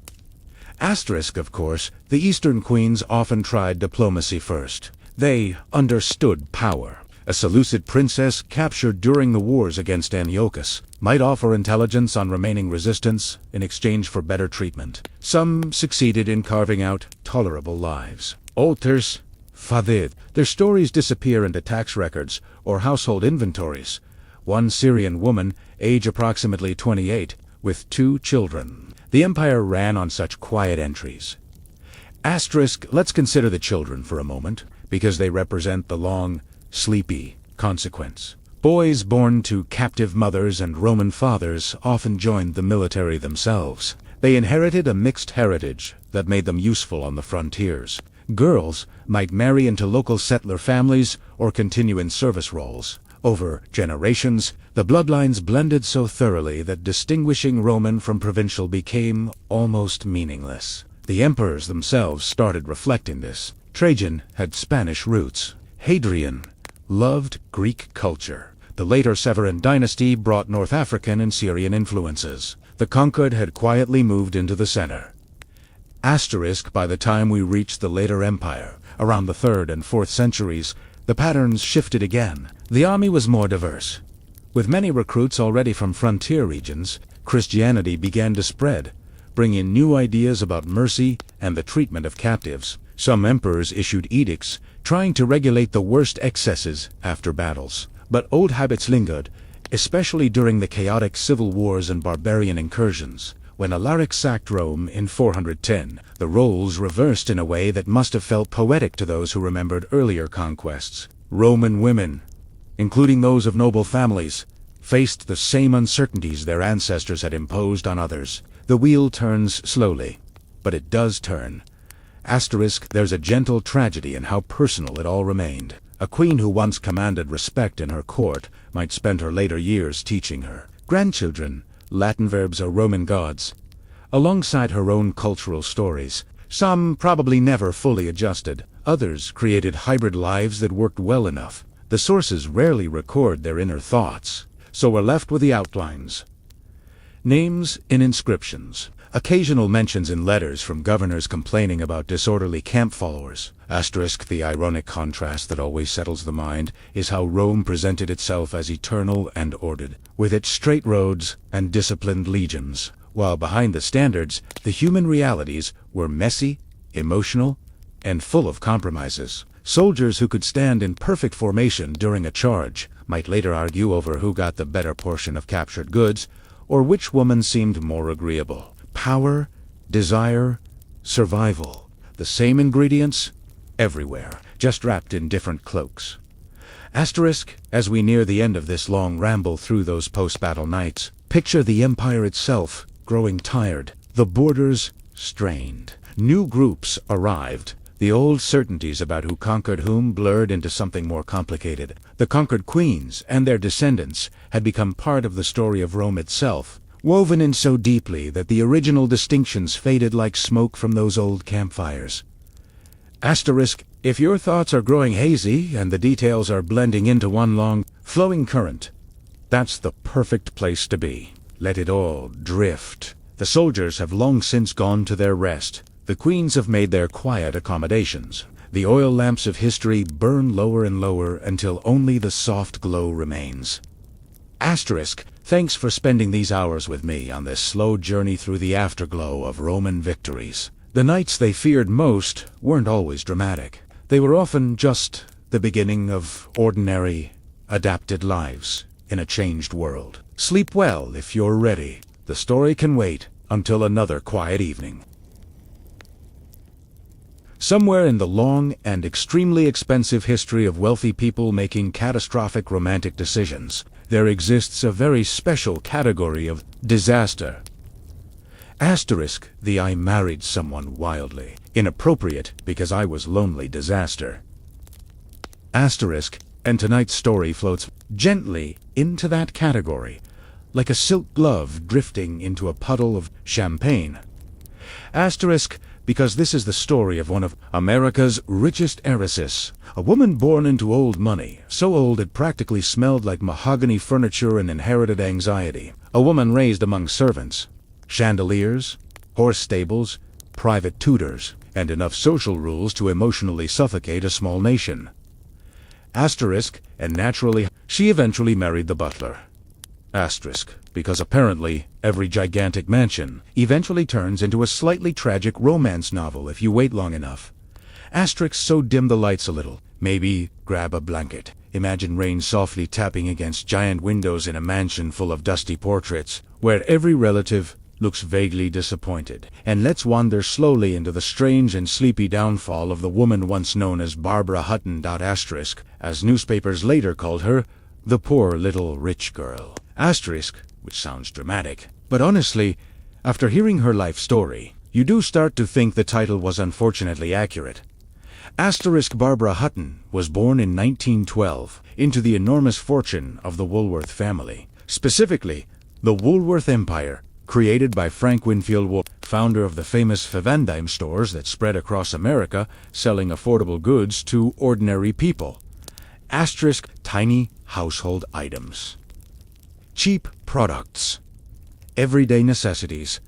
Asterisk, of course, the Eastern queens often tried diplomacy first. They understood power. A Seleucid princess captured during the wars against Antiochus might offer intelligence on remaining resistance in exchange for better treatment. Some succeeded in carving out tolerable lives. Others failed. Their stories disappear into tax records or household inventories. One Syrian woman, age approximately 28, with 2 children. The empire ran on such quiet entries. Asterisk. Let's consider the children for a moment, because they represent the long, sleepy consequence. Boys born to captive mothers and Roman fathers often joined the military themselves. They inherited a mixed heritage that made them useful on the frontiers. Girls might marry into local settler families or continue in service roles. Over generations, the bloodlines blended so thoroughly that distinguishing Roman from provincial became almost meaningless. The emperors themselves started reflecting this. Trajan had Spanish roots. Hadrian loved Greek culture. The later Severan dynasty brought North African and Syrian influences. The conquered had quietly moved into the center. Asterisk. By the time we reached the later empire, around the 3rd and 4th centuries, the patterns shifted again. The army was more diverse. With many recruits already from frontier regions, Christianity began to spread, bringing new ideas about mercy and the treatment of captives. Some emperors issued edicts, trying to regulate the worst excesses after battles. But old habits lingered, especially during the chaotic civil wars and barbarian incursions. When Alaric sacked Rome in 410, the roles reversed in a way that must have felt poetic to those who remembered earlier conquests. Roman women, including those of noble families, faced the same uncertainties their ancestors had imposed on others. The wheel turns slowly, but it does turn. Asterisk. There's a gentle tragedy in how personal it all remained. A queen who once commanded respect in her court might spend her later years teaching her grandchildren Latin verbs or Roman gods, alongside her own cultural stories. Some probably never fully adjusted. Others created hybrid lives that worked well enough. The sources rarely record their inner thoughts, so we're left with the outlines. Names in inscriptions. Occasional mentions in letters from governors complaining about disorderly camp followers. Asterisk, the ironic contrast that always settles the mind is how Rome presented itself as eternal and ordered, with its straight roads and disciplined legions, while behind the standards, the human realities were messy, emotional, and full of compromises. Soldiers who could stand in perfect formation during a charge might later argue over who got the better portion of captured goods, or which woman seemed more agreeable. Power, desire, survival. The same ingredients, everywhere, just wrapped in different cloaks. Asterisk, as we near the end of this long ramble through those post-battle nights, picture the empire itself growing tired, the borders strained. New groups arrived. The old certainties about who conquered whom blurred into something more complicated. The conquered queens and their descendants had become part of the story of Rome itself, woven in so deeply that the original distinctions faded like smoke from those old campfires. Asterisk, if your thoughts are growing hazy and the details are blending into one long, flowing current, that's the perfect place to be. Let it all drift. The soldiers have long since gone to their rest. The queens have made their quiet accommodations. The oil lamps of history burn lower and lower until only the soft glow remains. Asterisk, thanks for spending these hours with me on this slow journey through the afterglow of Roman victories. The nights they feared most weren't always dramatic. They were often just the beginning of ordinary, adapted lives in a changed world. Sleep well if you're ready. The story can wait until another quiet evening. Somewhere in the long and extremely expensive history of wealthy people making catastrophic romantic decisions, there exists a very special category of disaster. Asterisk, the I married someone wildly. Inappropriate because I was lonely disaster. Asterisk, and tonight's story floats gently into that category, like a silk glove drifting into a puddle of champagne. Asterisk, because this is the story of one of America's richest heiresses, a woman born into old money, so old it practically smelled like mahogany furniture and inherited anxiety. A woman raised among servants, chandeliers, horse stables, private tutors, and enough social rules to emotionally suffocate a small nation. Asterisk, and naturally, she eventually married the butler. Asterisk, because apparently every gigantic mansion eventually turns into a slightly tragic romance novel if you wait long enough. Asterisk, so dim the lights a little. Maybe grab a blanket. Imagine rain softly tapping against giant windows in a mansion full of dusty portraits, where every relative looks vaguely disappointed. And let's wander slowly into the strange and sleepy downfall of the woman once known as Barbara Hutton. Asterisk, as newspapers later called her, the poor little rich girl. Asterisk, which sounds dramatic, but honestly, after hearing her life story, you do start to think the title was unfortunately accurate. Asterisk, Barbara Hutton was born in 1912 into the enormous fortune of the Woolworth family, specifically the Woolworth Empire, created by Frank Winfield Woolworth, founder of the famous Van Dime stores that spread across America, selling affordable goods to ordinary people. Asterisk, tiny household items. Cheap products, everyday necessities,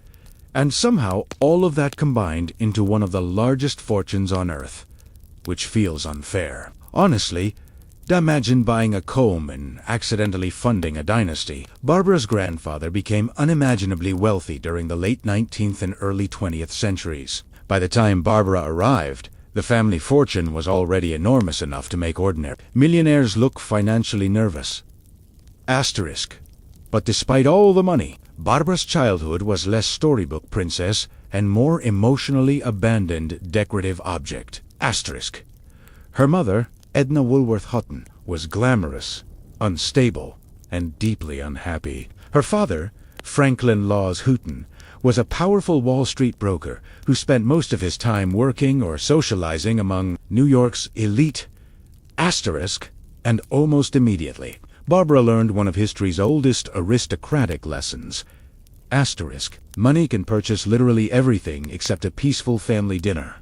and somehow all of that combined into one of the largest fortunes on earth, which feels unfair. Honestly, imagine buying a comb and accidentally funding a dynasty. Barbara's grandfather became unimaginably wealthy during the late 19th and early 20th centuries. By the time Barbara arrived, the family fortune was already enormous enough to make ordinary millionaires look financially nervous. Asterisk. But despite all the money, Barbara's childhood was less storybook princess and more emotionally abandoned decorative object. Asterisk. Her mother, Edna Woolworth Hutton, was glamorous, unstable, and deeply unhappy. Her father, Franklin Laws Houghton, was a powerful Wall Street broker who spent most of his time working or socializing among New York's elite. Asterisk. And almost immediately, Barbara learned one of history's oldest aristocratic lessons. Asterisk. Money can purchase literally everything except a peaceful family dinner.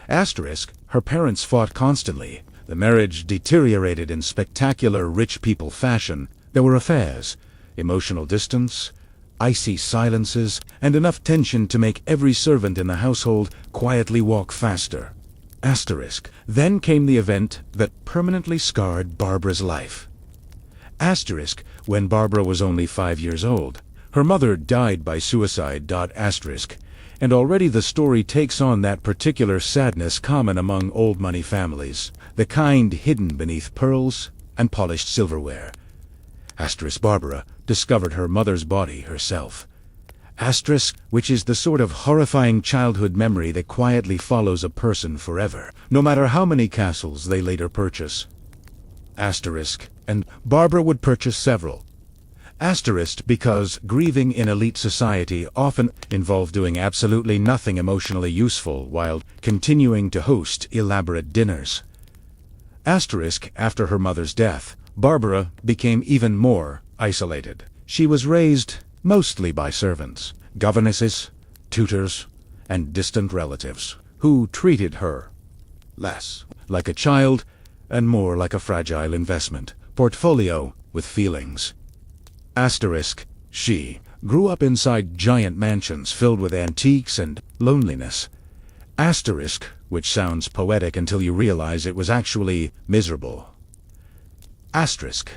Asterisk. Her parents fought constantly. The marriage deteriorated in spectacular rich people fashion. There were affairs, emotional distance, icy silences, and enough tension to make every servant in the household quietly walk faster. Asterisk. Then came the event that permanently scarred Barbara's life. Asterisk. When Barbara was only 5 years old, her mother died by suicide. Asterisk. And already the story takes on that particular sadness common among old money families, the kind hidden beneath pearls and polished silverware. Asterisk. Barbara discovered her mother's body herself. Asterisk, which is the sort of horrifying childhood memory that quietly follows a person forever, no matter how many castles they later purchase. Asterisk, and Barbara would purchase several. Asterisk, because grieving in elite society often involved doing absolutely nothing emotionally useful while continuing to host elaborate dinners. Asterisk, after her mother's death, Barbara became even more isolated. She was raised mostly by servants, governesses, tutors, and distant relatives, who treated her less like a child and more like a fragile investment portfolio with feelings. Asterisk, she grew up inside giant mansions filled with antiques and loneliness. Asterisk, which sounds poetic until you realize it was actually miserable. Asterisk.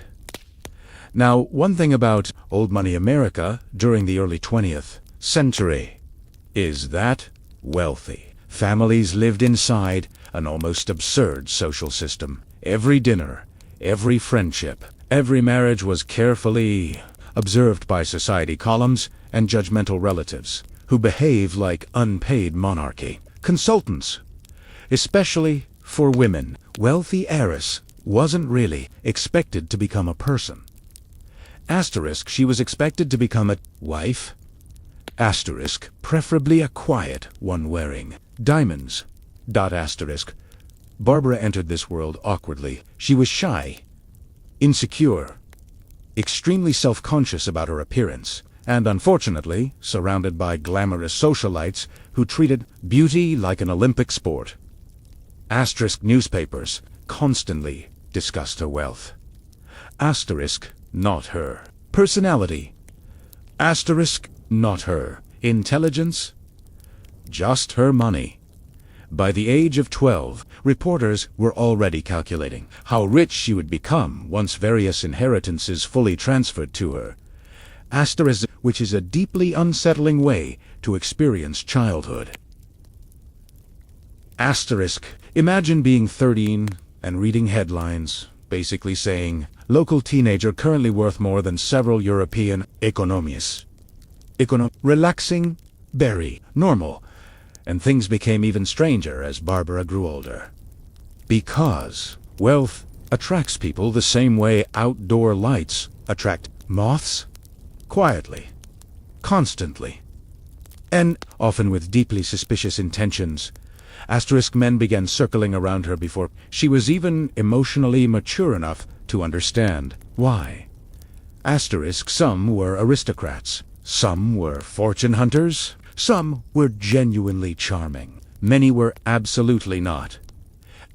Now, one thing about old money America during the early 20th century is that wealthy families lived inside an almost absurd social system. Every dinner, every friendship, every marriage was carefully observed by society columns and judgmental relatives who behave like unpaid monarchy. Consultants, especially for women, wealthy heiress wasn't really expected to become a person. Asterisk, she was expected to become a wife. Asterisk, preferably a quiet one wearing diamonds. Asterisk. Barbara entered this world awkwardly. She was shy, insecure, extremely self-conscious about her appearance, and unfortunately surrounded by glamorous socialites who treated beauty like an Olympic sport. Asterisk, newspapers constantly discussed her wealth. Asterisk, not her personality. Asterisk, not her intelligence. Just her money. By the age of 12, reporters were already calculating how rich she would become once various inheritances fully transferred to her. Asterisk, which is a deeply unsettling way to experience childhood. Asterisk, imagine being 13 and reading headlines, basically saying, local teenager currently worth more than several European economies. Relaxing, very normal. And things became even stranger as Barbara grew older. Because wealth attracts people the same way outdoor lights attract moths. Quietly. Constantly. And often with deeply suspicious intentions. Asterisk, men began circling around her before she was even emotionally mature enough to understand why. Asterisk, some were aristocrats. Some were fortune hunters. Some were genuinely charming. Many were absolutely not.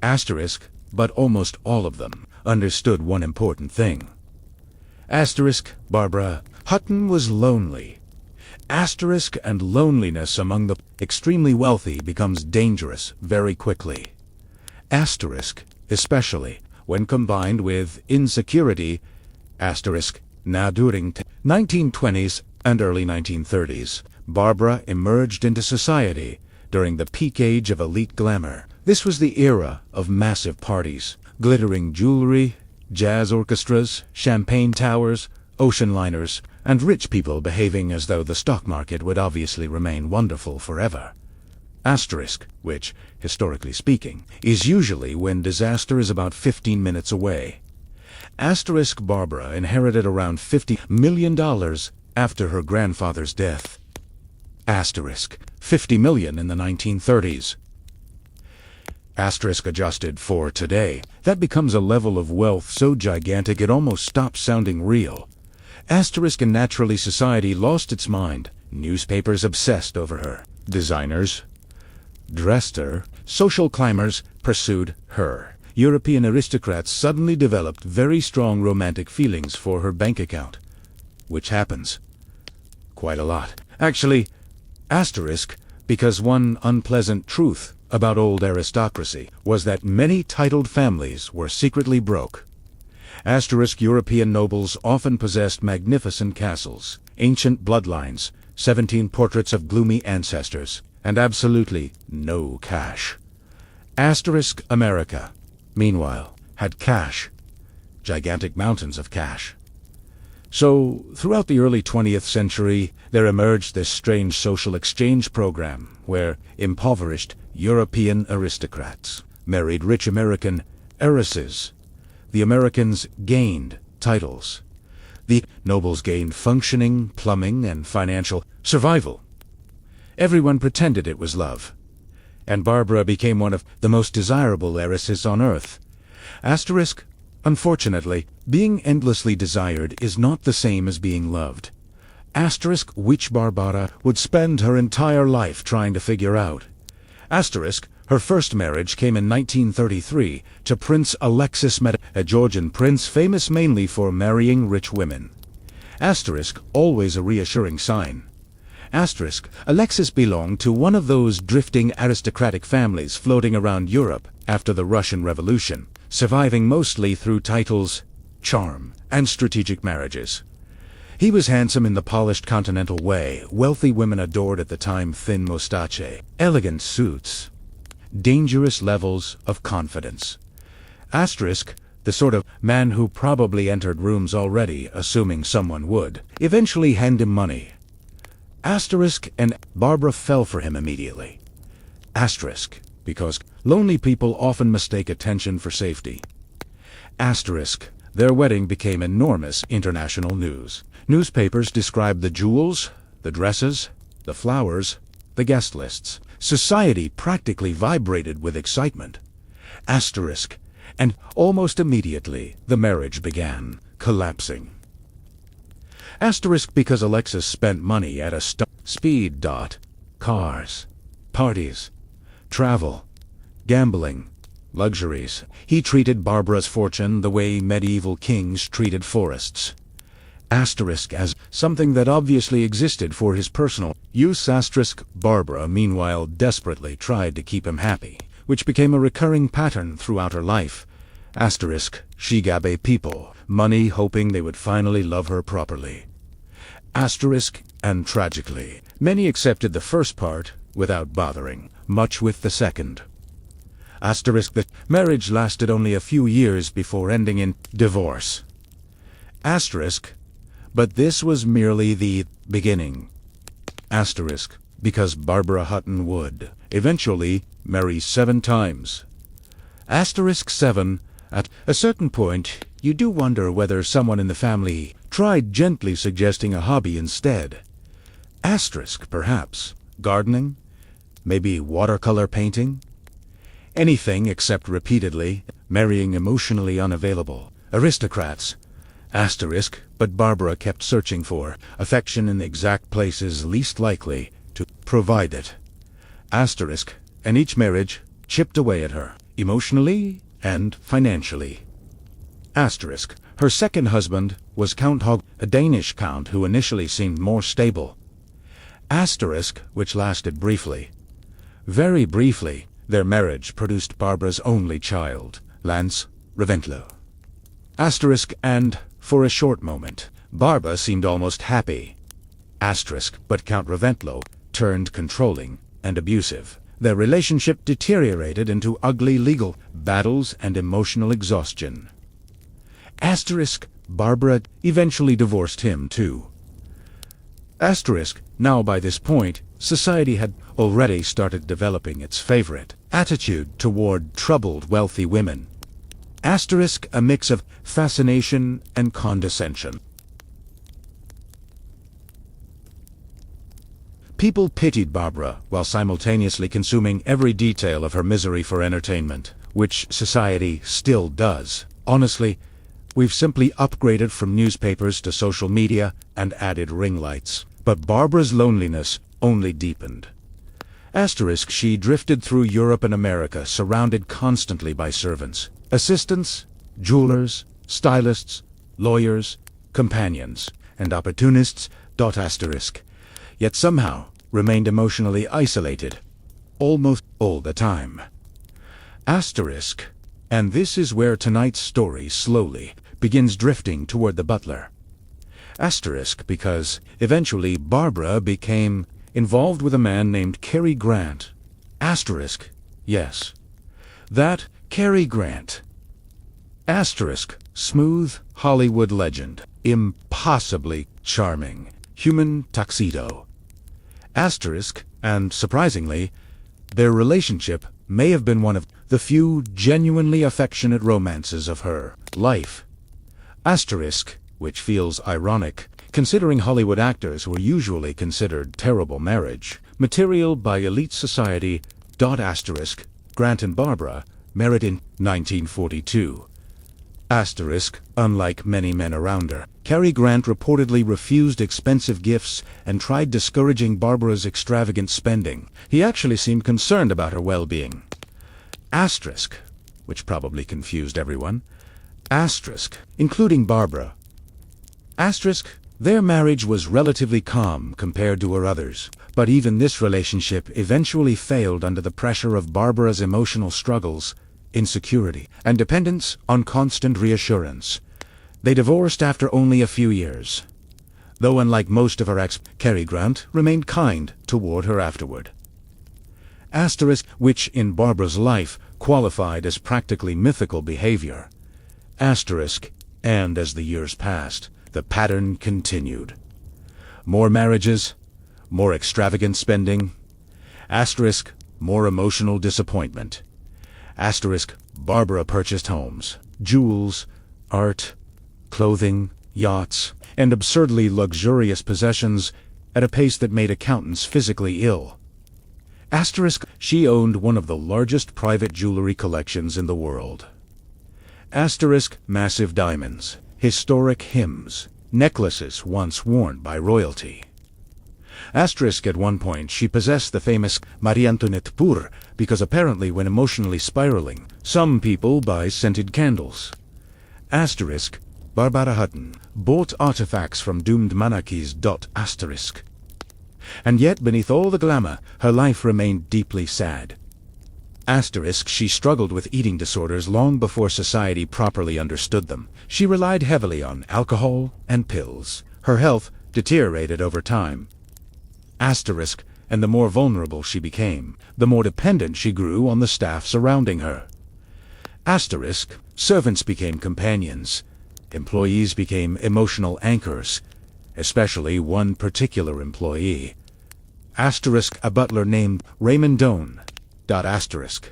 Asterisk, but almost all of them understood one important thing. Asterisk, Barbara Hutton was lonely. Asterisk, and loneliness among the extremely wealthy becomes dangerous very quickly. Asterisk, especially when combined with insecurity. Asterisk, now during 1920s and early 1930s. Barbara emerged into society during the peak age of elite glamour. This was the era of massive parties, glittering jewelry, jazz orchestras, champagne towers, ocean liners, and rich people behaving as though the stock market would obviously remain wonderful forever. Asterisk, which, historically speaking, is usually when disaster is about 15 minutes away. Asterisk, Barbara inherited around $50 million after her grandfather's death. Asterisk, 50 million in the 1930s. Asterisk, adjusted for today, that becomes a level of wealth so gigantic it almost stops sounding real. Asterisk, and naturally society lost its mind. Newspapers obsessed over her. Designers dressed her. Social climbers pursued her. European aristocrats suddenly developed very strong romantic feelings for her bank account. Which happens quite a lot. Actually, asterisk, because one unpleasant truth about old aristocracy was that many titled families were secretly broke. Asterisk European nobles often possessed magnificent castles, ancient bloodlines, 17 portraits of gloomy ancestors, and absolutely no cash. Asterisk America, meanwhile, had cash. Gigantic mountains of cash. So, throughout the early 20th century, there emerged this strange social exchange program where impoverished European aristocrats married rich American heiresses. The Americans gained titles. The nobles gained functioning, plumbing, and financial survival. Everyone pretended it was love. And Barbara became one of the most desirable heiresses on earth. Asterisk, unfortunately, being endlessly desired is not the same as being loved. Asterisk, which Barbara would spend her entire life trying to figure out. Asterisk, her first marriage came in 1933 to Prince Alexis Med, a Georgian prince famous mainly for marrying rich women. Asterisk, always a reassuring sign. Asterisk, Alexis belonged to one of those drifting aristocratic families floating around Europe after the Russian Revolution, surviving mostly through titles, charm, and strategic marriages. He was handsome in the polished continental way wealthy women adored at the time: thin moustache, elegant suits, dangerous levels of confidence. Asterisk, the sort of man who probably entered rooms already assuming someone would eventually hand him money. Asterisk, and Barbara fell for him immediately. Asterisk, because lonely people often mistake attention for safety. Asterisk, their wedding became enormous international news. Newspapers described the jewels, the dresses, the flowers, the guest lists. Society practically vibrated with excitement. Asterisk, and almost immediately the marriage began collapsing. Asterisk, because Alexis spent money at a speed. Cars, parties, travel, gambling, luxuries. He treated Barbara's fortune the way medieval kings treated forests. Asterisk, as something that obviously existed for his personal use. Asterisk, Barbara, meanwhile, desperately tried to keep him happy, which became a recurring pattern throughout her life. Asterisk, she gave people money hoping they would finally love her properly. Asterisk, and tragically, many accepted the first part without bothering much with the second. Asterisk, the marriage lasted only a few years before ending in divorce. Asterisk, but this was merely the beginning. Asterisk, because Barbara Hutton would eventually marry 7 times. Asterisk 7, at a certain point, you do wonder whether someone in the family tried gently suggesting a hobby instead. Asterisk, perhaps, gardening, maybe watercolor painting. Anything except repeatedly marrying emotionally unavailable aristocrats. Asterisk, but Barbara kept searching for affection in the exact places least likely to provide it. Asterisk, and each marriage chipped away at her, emotionally and financially. Asterisk, her second husband was Count Hog, a Danish count who initially seemed more stable. Asterisk, which lasted briefly. Very briefly, their marriage produced Barbara's only child, Lance Reventlow. Asterisk, and, for a short moment, Barbara seemed almost happy. Asterisk, but Count Reventlow turned controlling and abusive. Their relationship deteriorated into ugly legal battles and emotional exhaustion. Asterisk, Barbara eventually divorced him too. Asterisk, now by this point, society had already started developing its favorite attitude toward troubled wealthy women. Asterisk, a mix of fascination and condescension. People pitied Barbara while simultaneously consuming every detail of her misery for entertainment, which society still does. Honestly, we've simply upgraded from newspapers to social media and added ring lights. But Barbara's loneliness only deepened. Asterisk, she drifted through Europe and America, surrounded constantly by servants, assistants, jewelers, stylists, lawyers, companions, and opportunists. Asterisk, yet somehow remained emotionally isolated, almost all the time. Asterisk. And this is where tonight's story slowly begins drifting toward the butler. Asterisk because eventually Barbara became involved with a man named Cary Grant. Asterisk. Yes. That Cary Grant. Asterisk. Smooth Hollywood legend. Impossibly charming. Human tuxedo. Asterisk. And surprisingly, their relationship may have been one of the few genuinely affectionate romances of her life. Asterisk. Which feels ironic, considering Hollywood actors were usually considered terrible marriage material by elite society. Asterisk. Grant and Barbara married in 1942. Asterisk. Unlike many men around her, Cary Grant reportedly refused expensive gifts and tried discouraging Barbara's extravagant spending. He actually seemed concerned about her well-being. Asterisk. Which probably confused everyone. Asterisk. Including Barbara. Asterisk. Their marriage was relatively calm compared to her others, but even this relationship eventually failed under the pressure of Barbara's emotional struggles, insecurity, and dependence on constant reassurance. They divorced after only a few years, though unlike most of her Cary Grant remained kind toward her afterward. Asterisk. Which in Barbara's life qualified as practically mythical behavior. Asterisk. And as the years passed, the pattern continued. More marriages, more extravagant spending. Asterisk. More emotional disappointment. Asterisk. Barbara purchased homes, jewels, art, clothing, yachts, and absurdly luxurious possessions at a pace that made accountants physically ill. Asterisk. She owned one of the largest private jewelry collections in the world. Asterisk. Massive diamonds, historic hymns, necklaces once worn by royalty. Asterisk. At one point she possessed the famous Marie Antoinette Pour because apparently when emotionally spiraling, some people buy scented candles. Asterisk. Barbara Hutton bought artifacts from doomed monarchies. Asterisk. And yet beneath all the glamour, her life remained deeply sad. Asterisk. She struggled with eating disorders long before society properly understood them. She relied heavily on alcohol and pills. Her health deteriorated over time. Asterisk. And the more vulnerable she became, the more dependent she grew on the staff surrounding her. Asterisk. Servants became companions. Employees became emotional anchors, especially one particular employee. Asterisk. A butler named Raymond Doan. Asterisk.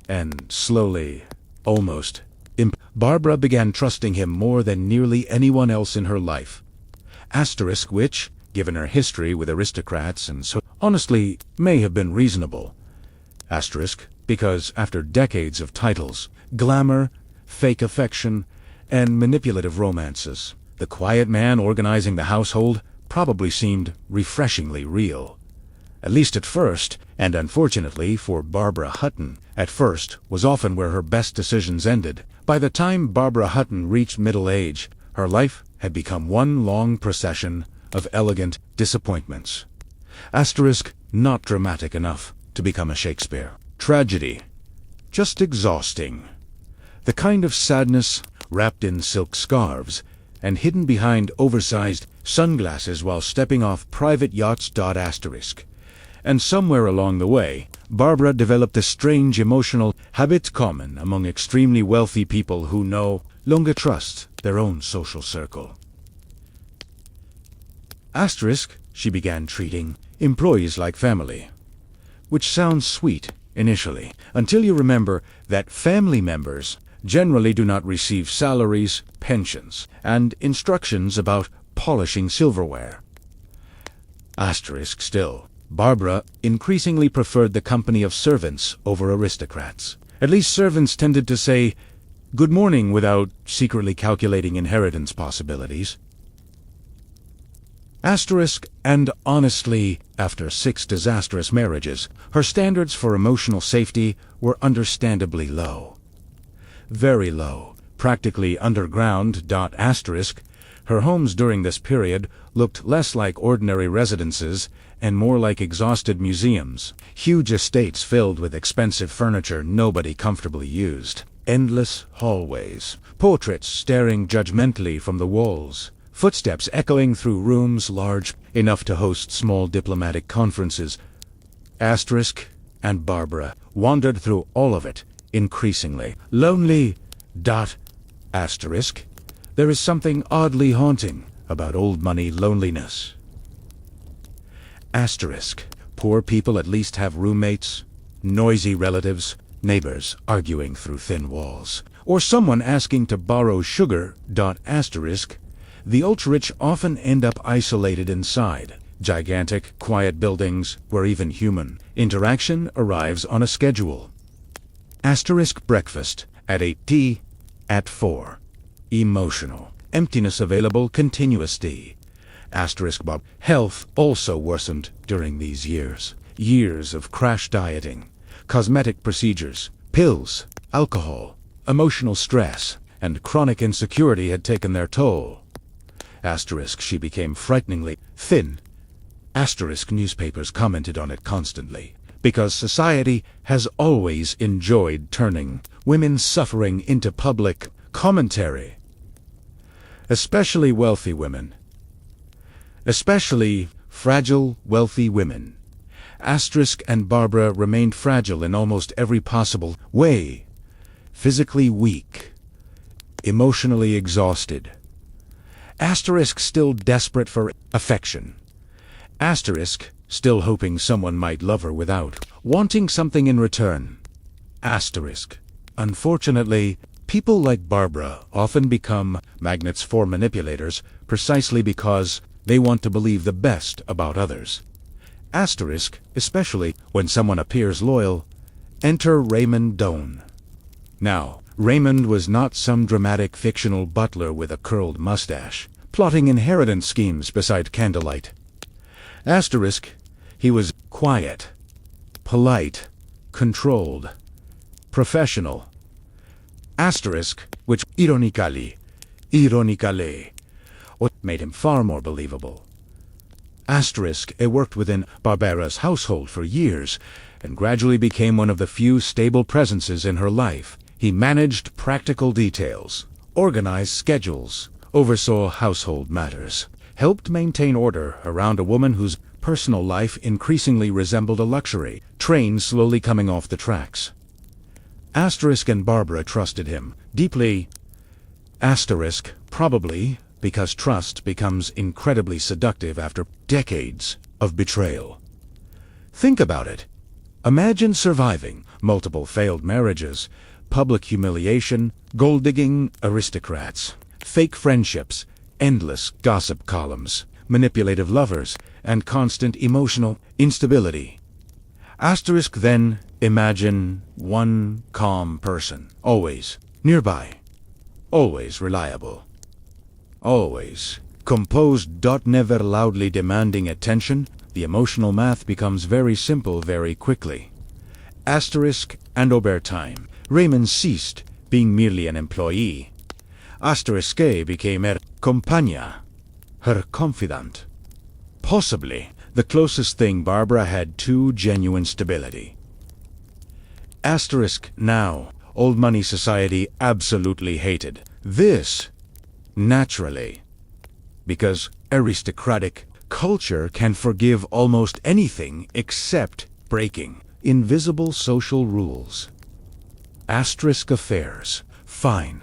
And slowly, almost, Barbara began trusting him more than nearly anyone else in her life. Asterisk. Which, given her history with aristocrats and so, honestly, may have been reasonable. Asterisk. Because after decades of titles, glamour, fake affection, and manipulative romances, the quiet man organizing the household probably seemed refreshingly real. At least at first, and unfortunately for Barbara Hutton, at first was often where her best decisions ended. By the time Barbara Hutton reached middle age, her life had become one long procession of elegant disappointments. Asterisk. Not dramatic enough to become a Shakespeare. Tragedy. Just exhausting. The kind of sadness wrapped in silk scarves and hidden behind oversized sunglasses while stepping off private yachts. Asterisk. And somewhere along the way, Barbara developed a strange emotional habit common among extremely wealthy people who no longer trust their own social circle. Asterisk. She began treating employees like family, which sounds sweet initially, until you remember that family members generally do not receive salaries, pensions, and instructions about polishing silverware. Asterisk. Still, Barbara increasingly preferred the company of servants over aristocrats. At least servants tended to say good morning without secretly calculating inheritance possibilities. Asterisk. And honestly, after 6 disastrous marriages, her standards for emotional safety were understandably low. Very low, practically underground. Asterisk. Her homes during this period looked less like ordinary residences and more like exhausted museums. Huge estates filled with expensive furniture nobody comfortably used. Endless hallways, portraits staring judgmentally from the walls, footsteps echoing through rooms large enough to host small diplomatic conferences. Asterisk and Barbara wandered through all of it, increasingly lonely. Asterisk. There is something oddly haunting about old money loneliness. Asterisk. Poor people at least have roommates, noisy relatives, neighbors arguing through thin walls, or someone asking to borrow sugar. Asterisk. The ultra-rich often end up isolated inside gigantic, quiet buildings where even human interaction arrives on a schedule. Asterisk. Breakfast at 8, tea at 4. Emotional emptiness available continuously. Asterisk. Bob. Health also worsened during these years. Years of crash dieting, cosmetic procedures, pills, alcohol, emotional stress, and chronic insecurity had taken their toll. Asterisk. She became frighteningly thin. Asterisk. Newspapers commented on it constantly, because society has always enjoyed turning women's suffering into public commentary. Especially wealthy women. Especially fragile, wealthy women. Asterisk and Barbara remained fragile in almost every possible way. Physically weak. Emotionally exhausted. Asterisk. Still desperate for affection. Asterisk. Still hoping someone might love her without wanting something in return. Asterisk. Unfortunately, people like Barbara often become magnets for manipulators precisely because they want to believe the best about others. Asterisk. Especially when someone appears loyal. Enter Raymond Doan. Now, Raymond was not some dramatic fictional butler with a curled mustache, plotting inheritance schemes beside candlelight. Asterisk. He was quiet, polite, controlled, professional. Asterisk. Which ironically, what made him far more believable. Asterisk. He worked within Barbara's household for years and gradually became one of the few stable presences in her life. He managed practical details, organized schedules, oversaw household matters, helped maintain order around a woman whose personal life increasingly resembled a luxury, train slowly coming off the tracks. Asterisk and Barbara trusted him deeply. Asterisk. Probably because trust becomes incredibly seductive after decades of betrayal. Think about it. Imagine surviving multiple failed marriages, public humiliation, gold-digging aristocrats, fake friendships, endless gossip columns, manipulative lovers, and constant emotional instability. Asterisk. Then imagine one calm person, always nearby, always reliable, always composed. Never loudly demanding attention. The emotional math becomes very simple very quickly. Asterisk. And over time, Raymond ceased being merely an employee. Asterisk became her compagna, her confidant. Possibly the closest thing Barbara had to genuine stability. Asterisk. Now, old money society absolutely hated this, naturally, because aristocratic culture can forgive almost anything except breaking invisible social rules. Asterisk. Affairs. Fine.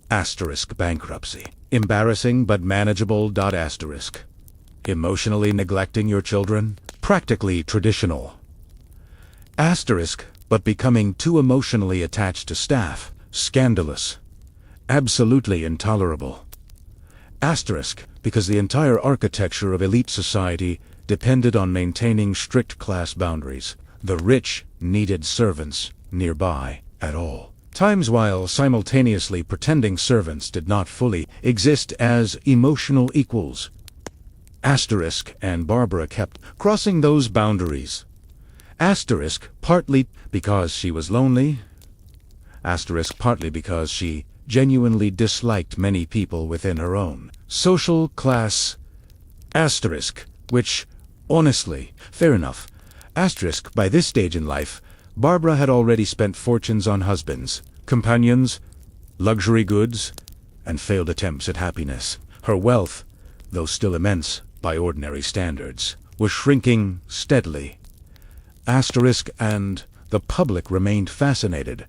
Asterisk. Bankruptcy. Embarrassing but manageable. Asterisk. Emotionally neglecting your children. Practically traditional. Asterisk. But becoming too emotionally attached to staff. Scandalous. Absolutely intolerable. Asterisk. Because the entire architecture of elite society depended on maintaining strict class boundaries. The rich needed servants nearby at all times, while simultaneously pretending servants did not fully exist as emotional equals. Asterisk. And Barbara kept crossing those boundaries. Asterisk. Partly because she was lonely. Asterisk. Partly because she genuinely disliked many people within her own Social class asterisk, which, honestly, fair enough. Asterisk, by this stage in life, Barbara had already spent fortunes on husbands, companions, luxury goods, and failed attempts at happiness. Her wealth, though still immense by ordinary standards, was shrinking steadily. Asterisk, and the public remained fascinated.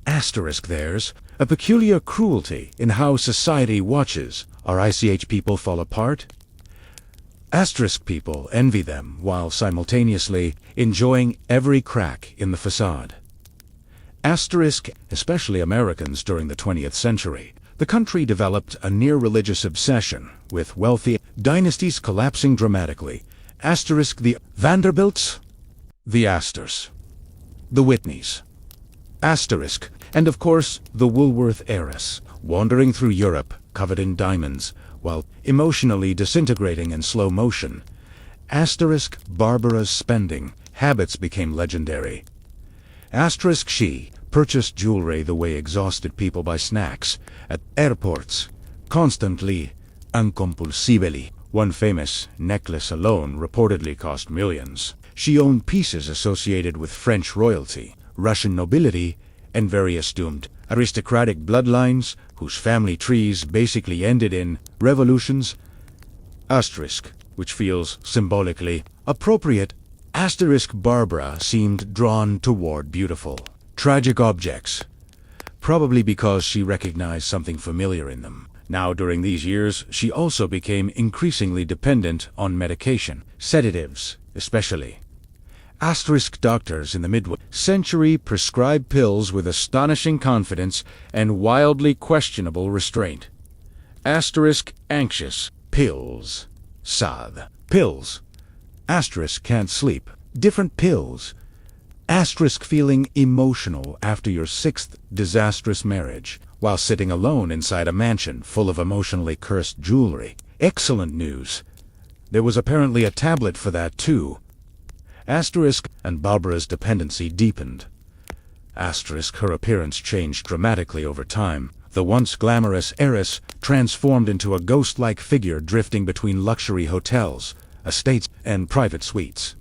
Asterisk, there's a peculiar cruelty in how society watches our ICH people fall apart. Asterisk people envy them while simultaneously enjoying every crack in the facade. Asterisk, especially Americans during the 20th century, the country developed a near-religious obsession with wealthy dynasties collapsing dramatically. Asterisk, the Vanderbilts, the Astors, the Whitneys. Asterisk, and of course the Woolworth heiress, wandering through Europe covered in diamonds, while emotionally disintegrating in slow motion. Asterisk, Barbara's spending habits became legendary. Asterisk, she purchased jewelry the way exhausted people buy snacks, at airports, constantly and compulsively. One famous necklace alone reportedly cost millions. She owned pieces associated with French royalty, Russian nobility, and various doomed aristocratic bloodlines whose family trees basically ended in revolutions. Asterisk, which feels symbolically appropriate. Asterisk, Barbara seemed drawn toward beautiful, tragic objects, probably because she recognized something familiar in them. Now, during these years, she also became increasingly dependent on medication, sedatives especially. Asterisk, doctors in the mid-century prescribed pills with astonishing confidence and wildly questionable restraint. Asterisk, anxious, pills. Sad. Pills. Asterisk, can't sleep. Different pills. Asterisk, feeling emotional after your 6th disastrous marriage, while sitting alone inside a mansion full of emotionally cursed jewelry. Excellent news. There was apparently a tablet for that too. Asterisk, and Barbara's dependency deepened. Asterisk, her appearance changed dramatically over time. The once glamorous heiress transformed into a ghost-like figure drifting between luxury hotels, estates, and private suites.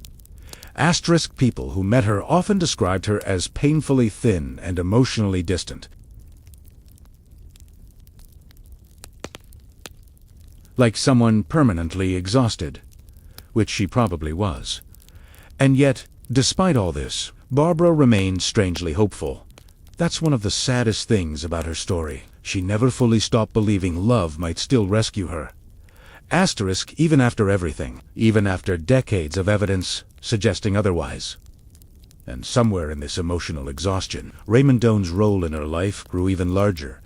Asterisk, people who met her often described her as painfully thin and emotionally distant. Like someone permanently exhausted, which she probably was. And yet, despite all this, Barbara remained strangely hopeful. That's one of the saddest things about her story. She never fully stopped believing love might still rescue her. Asterisk, even after everything, even after decades of evidence suggesting otherwise. And somewhere in this emotional exhaustion, Raymond Doan's role in her life grew even larger.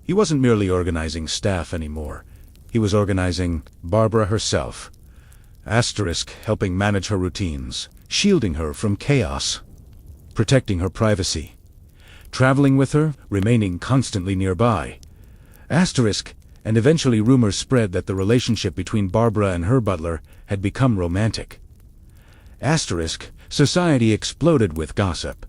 He wasn't merely organizing staff anymore. He was organizing Barbara herself. Asterisk, helping manage her routines, shielding her from chaos, protecting her privacy, traveling with her, remaining constantly nearby. Asterisk, and eventually rumors spread that the relationship between Barbara and her butler had become romantic. Asterisk, society exploded with gossip.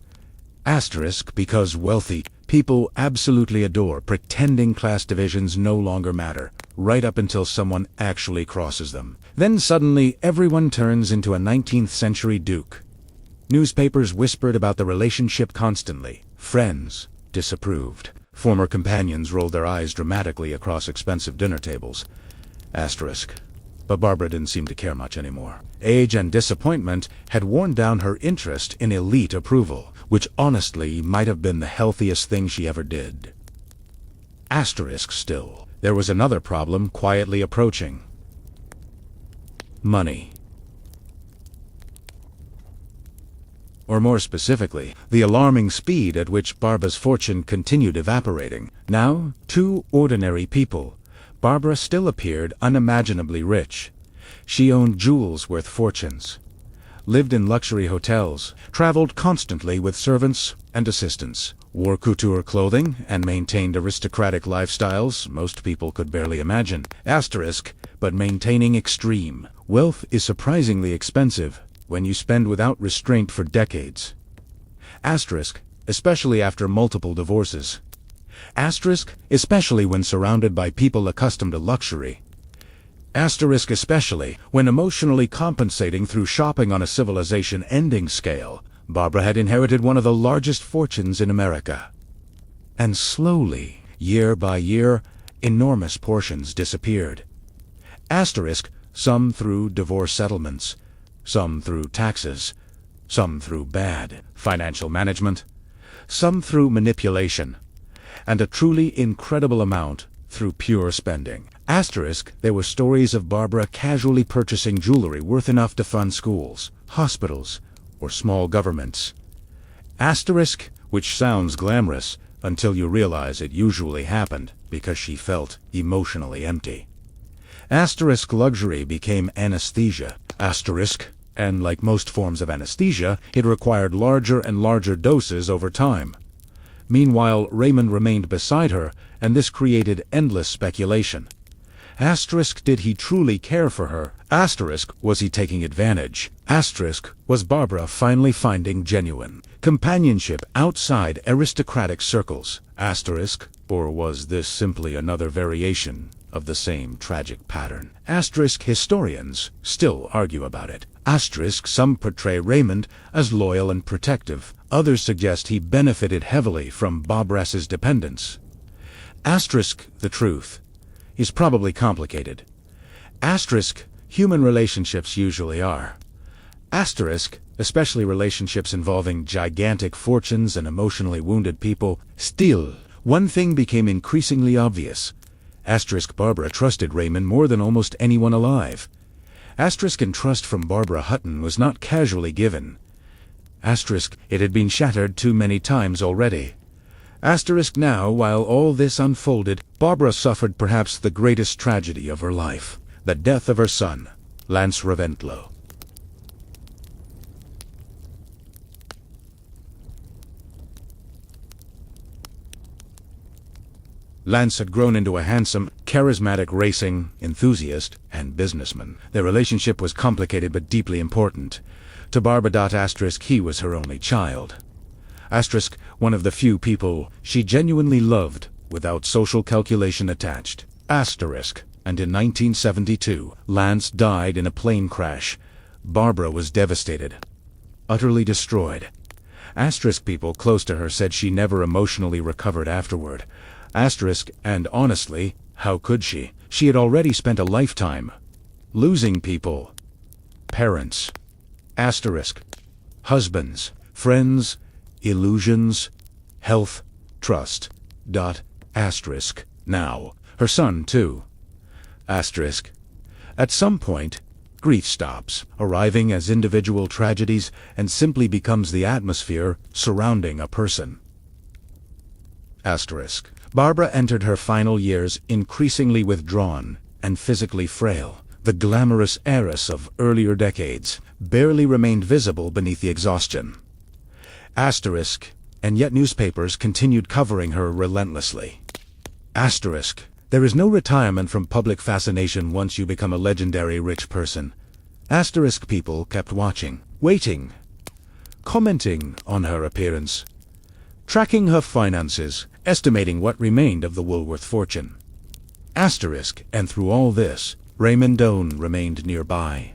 Asterisk, because wealthy people absolutely adore pretending class divisions no longer matter, right up until someone actually crosses them. Then suddenly everyone turns into a 19th century duke. Newspapers whispered about the relationship constantly. Friends disapproved. Former companions rolled their eyes dramatically across expensive dinner tables. Asterisk. But Barbara didn't seem to care much anymore. Age and disappointment had worn down her interest in elite approval, which honestly might have been the healthiest thing she ever did. Asterisk still. There was another problem quietly approaching. Money. Or more specifically, the alarming speed at which Barbara's fortune continued evaporating. Now, two ordinary people, Barbara still appeared unimaginably rich. She owned jewels worth fortunes, lived in luxury hotels, traveled constantly with servants and assistants, wore couture clothing, and maintained aristocratic lifestyles most people could barely imagine. Asterisk, but maintaining extreme. Wealth is surprisingly expensive when you spend without restraint for decades. Asterisk, especially after multiple divorces. Asterisk, especially when surrounded by people accustomed to luxury. Asterisk, especially when emotionally compensating through shopping on a civilization-ending scale. Barbara had inherited one of the largest fortunes in America. And slowly, year by year, enormous portions disappeared. Asterisk, some through divorce settlements, some through taxes, some through bad financial management, some through manipulation, and a truly incredible amount through pure spending. Asterisk, there were stories of Barbara casually purchasing jewelry worth enough to fund schools, hospitals, or small governments. Asterisk, which sounds glamorous until you realize it usually happened because she felt emotionally empty. Asterisk, luxury became anesthesia. Asterisk, and like most forms of anesthesia, it required larger and larger doses over time. Meanwhile, Raymond remained beside her, and this created endless speculation. Asterisk, did he truly care for her? Asterisk, was he taking advantage? Asterisk, was Barbara finally finding genuine companionship outside aristocratic circles? Asterisk, or was this simply another variation of the same tragic pattern? Asterisk, historians still argue about it. Asterisk, some portray Raymond as loyal and protective. Others suggest he benefited heavily from Barbara's dependence. Asterisk, the truth is probably complicated. Asterisk, human relationships usually are. Asterisk, especially relationships involving gigantic fortunes and emotionally wounded people. Still, one thing became increasingly obvious. Asterisk, Barbara trusted Raymond more than almost anyone alive. Asterisk, and trust from Barbara Hutton was not casually given. Asterisk, it had been shattered too many times already. Asterisk, now, while all this unfolded, Barbara suffered perhaps the greatest tragedy of her life, the death of her son, Lance Raventlow. Lance had grown into a handsome, charismatic racing enthusiast and businessman. Their relationship was complicated but deeply important. To Barbara. Asterisk, he was her only child. Asterisk, one of the few people she genuinely loved without social calculation attached. Asterisk, and in 1972, Lance died in a plane crash. Barbara was devastated, utterly destroyed. Asterisk, people close to her said she never emotionally recovered afterward. Asterisk, and honestly, how could she? She had already spent a lifetime losing people. Parents. Asterisk. Husbands. Friends. Illusions. Health. Trust. Asterisk. Now, her son, too. Asterisk. At some point, grief stops, arriving as individual tragedies and simply becomes the atmosphere surrounding a person. Asterisk. Barbara entered her final years increasingly withdrawn and physically frail. The glamorous heiress of earlier decades barely remained visible beneath the exhaustion. Asterisk, and yet newspapers continued covering her relentlessly. Asterisk, there is no retirement from public fascination once you become a legendary rich person. Asterisk, people kept watching, waiting, commenting on her appearance, tracking her finances, estimating what remained of the Woolworth fortune. Asterisk, and through all this, Raymond Doane remained nearby.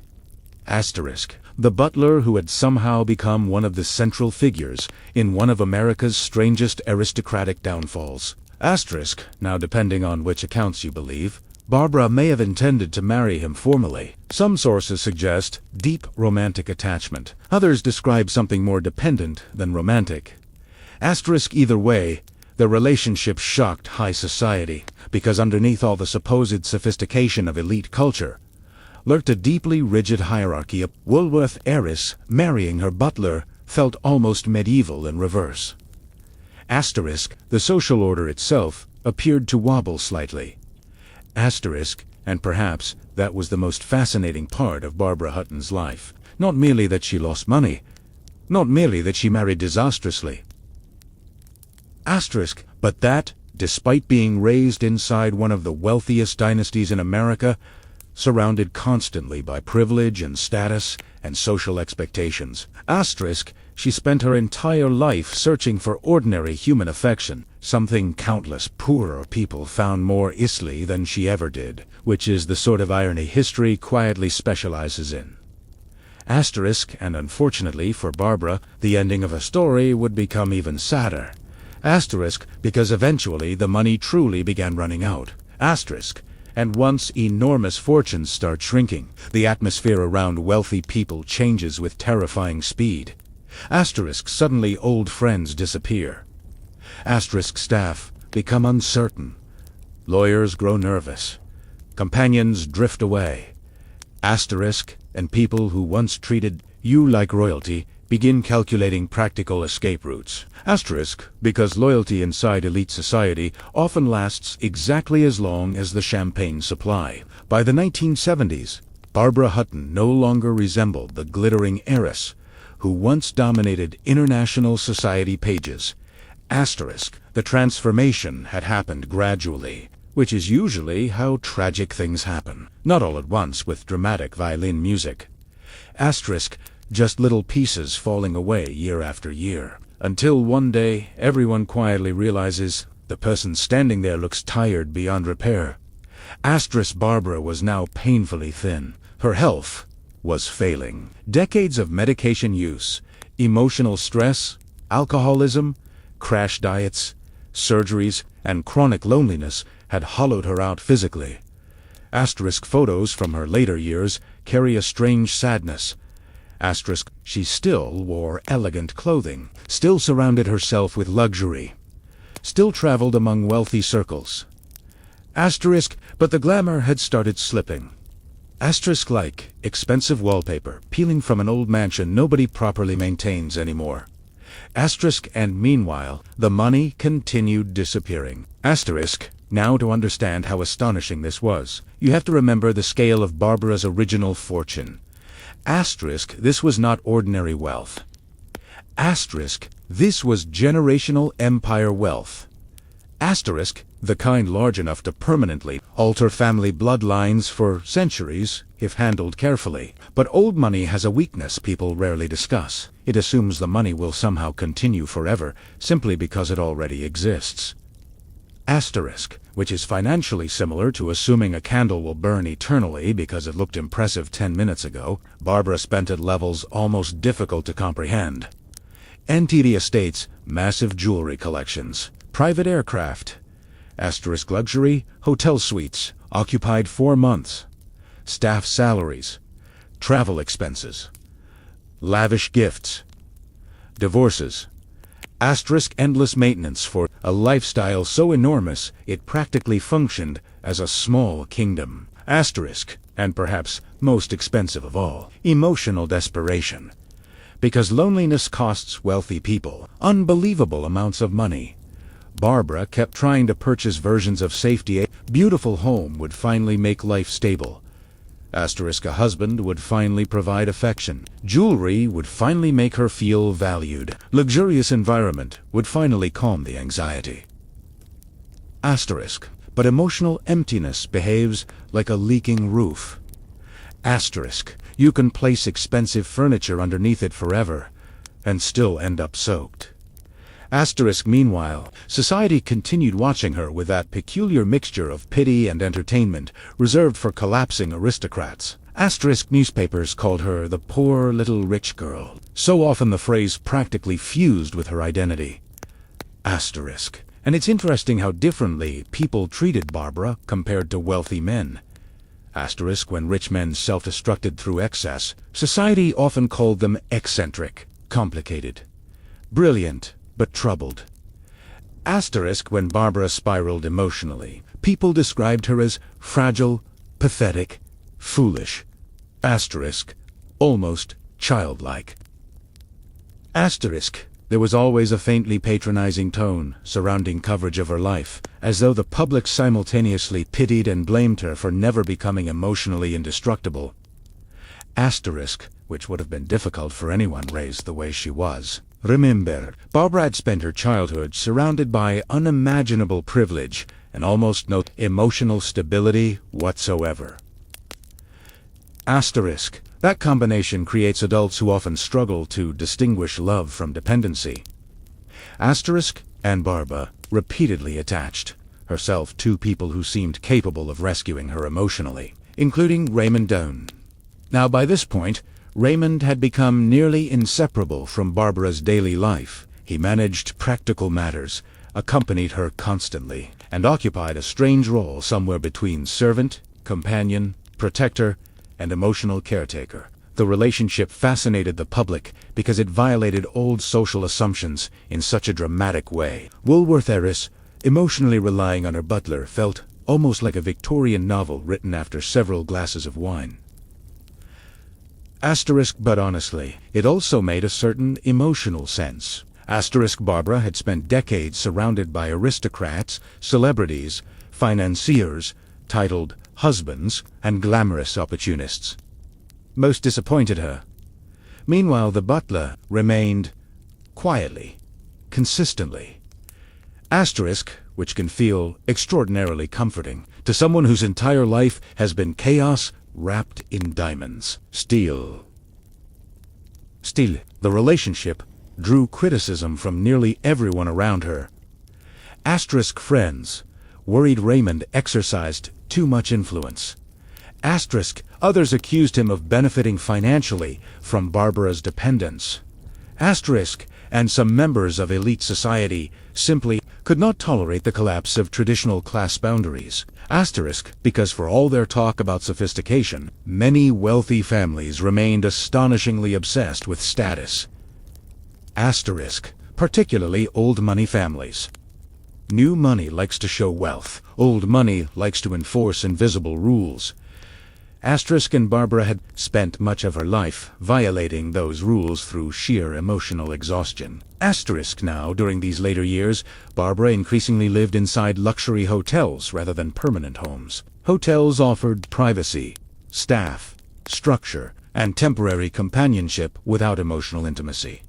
Asterisk, the butler who had somehow become one of the central figures in one of America's strangest aristocratic downfalls. Asterisk, now depending on which accounts you believe, Barbara may have intended to marry him formally. Some sources suggest deep romantic attachment. Others describe something more dependent than romantic. Asterisk, either way, the relationship shocked high society, because underneath all the supposed sophistication of elite culture lurked a deeply rigid hierarchy. Of Woolworth heiress marrying her butler felt almost medieval in reverse. Asterisk, the social order itself appeared to wobble slightly. Asterisk, and perhaps that was the most fascinating part of Barbara Hutton's life. Not merely that she lost money, not merely that she married disastrously. Asterisk, but that, despite being raised inside one of the wealthiest dynasties in America, surrounded constantly by privilege and status and social expectations. Asterisk, She spent her entire life searching for ordinary human affection, something countless poorer people found more easily than she ever did, which is the sort of irony history quietly specializes in. Asterisk, and unfortunately for Barbara, the ending of a story would become even sadder. Asterisk, because eventually the money truly began running out. Asterisk, and once enormous fortunes start shrinking, the atmosphere around wealthy people changes with terrifying speed. Asterisk, suddenly old friends disappear. Asterisk, staff become uncertain. Lawyers grow nervous. Companions drift away. Asterisk, and people who once treated you like royalty begin calculating practical escape routes. Asterisk, because loyalty inside elite society often lasts exactly as long as the champagne supply. By the 1970s, Barbara Hutton no longer resembled the glittering heiress who once dominated international society pages. Asterisk, the transformation had happened gradually, which is usually how tragic things happen, not all at once with dramatic violin music. Asterisk, just little pieces falling away year after year, until one day everyone quietly realizes the person standing there looks tired beyond repair. Asterisk, Barbara was now painfully thin. Her health was failing. Decades of medication use, emotional stress, alcoholism, crash diets, surgeries, and chronic loneliness had hollowed her out physically. Asterisk, photos from her later years carry a strange sadness. Asterisk, she still wore elegant clothing, still surrounded herself with luxury, still traveled among wealthy circles. Asterisk, but the glamour had started slipping. Asterisk, like expensive wallpaper peeling from an old mansion nobody properly maintains anymore. Asterisk, and meanwhile, the money continued disappearing. Asterisk, now to understand how astonishing this was, you have to remember the scale of Barbara's original fortune. Asterisk, this was not ordinary wealth. Asterisk, this was generational empire wealth. Asterisk, the kind large enough to permanently alter family bloodlines for centuries, if handled carefully. But old money has a weakness people rarely discuss. It assumes the money will somehow continue forever, simply because it already exists. Asterisk, which is financially similar to assuming a candle will burn eternally because it looked impressive 10 minutes ago, Barbara spent at levels almost difficult to comprehend. NTD estates, massive jewelry collections, private aircraft. Asterisk, luxury, hotel suites, occupied 4 months. Staff salaries, travel expenses, lavish gifts, divorces. Asterisk, endless maintenance for a lifestyle so enormous it practically functioned as a small kingdom. Asterisk, and perhaps most expensive of all, emotional desperation. Because loneliness costs wealthy people unbelievable amounts of money. Barbara kept trying to purchase versions of safety. A beautiful home would finally make life stable. Asterisk, a husband would finally provide affection. Jewelry would finally make her feel valued. Luxurious environment would finally calm the anxiety. Asterisk, but emotional emptiness behaves like a leaking roof. Asterisk, you can place expensive furniture underneath it forever and still end up soaked. Asterisk, meanwhile, society continued watching her with that peculiar mixture of pity and entertainment reserved for collapsing aristocrats. Asterisk, newspapers called her the poor little rich girl. So often the phrase practically fused with her identity. Asterisk, and it's interesting how differently people treated Barbara compared to wealthy men. Asterisk, when rich men self-destructed through excess, society often called them eccentric, complicated, brilliant, but troubled. Asterisk, when Barbara spiraled emotionally, people described her as fragile, pathetic, foolish. Asterisk, almost childlike. Asterisk, there was always a faintly patronizing tone surrounding coverage of her life, as though the public simultaneously pitied and blamed her for never becoming emotionally indestructible. Asterisk, which would have been difficult for anyone raised the way she was. Remember, Barbara had spent her childhood surrounded by unimaginable privilege and almost no emotional stability whatsoever. Asterisk, That combination creates adults who often struggle to distinguish love from dependency. Asterisk and Barbara repeatedly attached herself to people who seemed capable of rescuing her emotionally, including Raymond Doan. Now by this point, Raymond had become nearly inseparable from Barbara's daily life. He managed practical matters, accompanied her constantly, and occupied a strange role somewhere between servant, companion, protector, and emotional caretaker. The relationship fascinated the public because it violated old social assumptions in such a dramatic way. Woolworth Heiress, emotionally relying on her butler, felt almost like a Victorian novel written after several glasses of wine. Asterisk, but honestly, it also made a certain emotional sense. Asterisk, Barbara had spent decades surrounded by aristocrats, celebrities, financiers, titled husbands, and glamorous opportunists. Most disappointed her. Meanwhile, the butler remained quietly, consistently. Asterisk, which can feel extraordinarily comforting to someone whose entire life has been chaos wrapped in diamonds. Still, the relationship drew criticism from nearly everyone around her. Asterisk friends worried Raymond exercised too much influence. Asterisk others accused him of benefiting financially from Barbara's dependence. Asterisk and some members of elite society simply could not tolerate the collapse of traditional class boundaries. Asterisk because for all their talk about sophistication, many wealthy families remained astonishingly obsessed with status. Asterisk, particularly old money families. New money likes to show wealth. Old money likes to enforce invisible rules. Asterisk and Barbara had spent much of her life violating those rules through sheer emotional exhaustion. Asterisk now, during these later years, Barbara increasingly lived inside luxury hotels rather than permanent homes. Hotels offered privacy, staff, structure, and temporary companionship without emotional intimacy.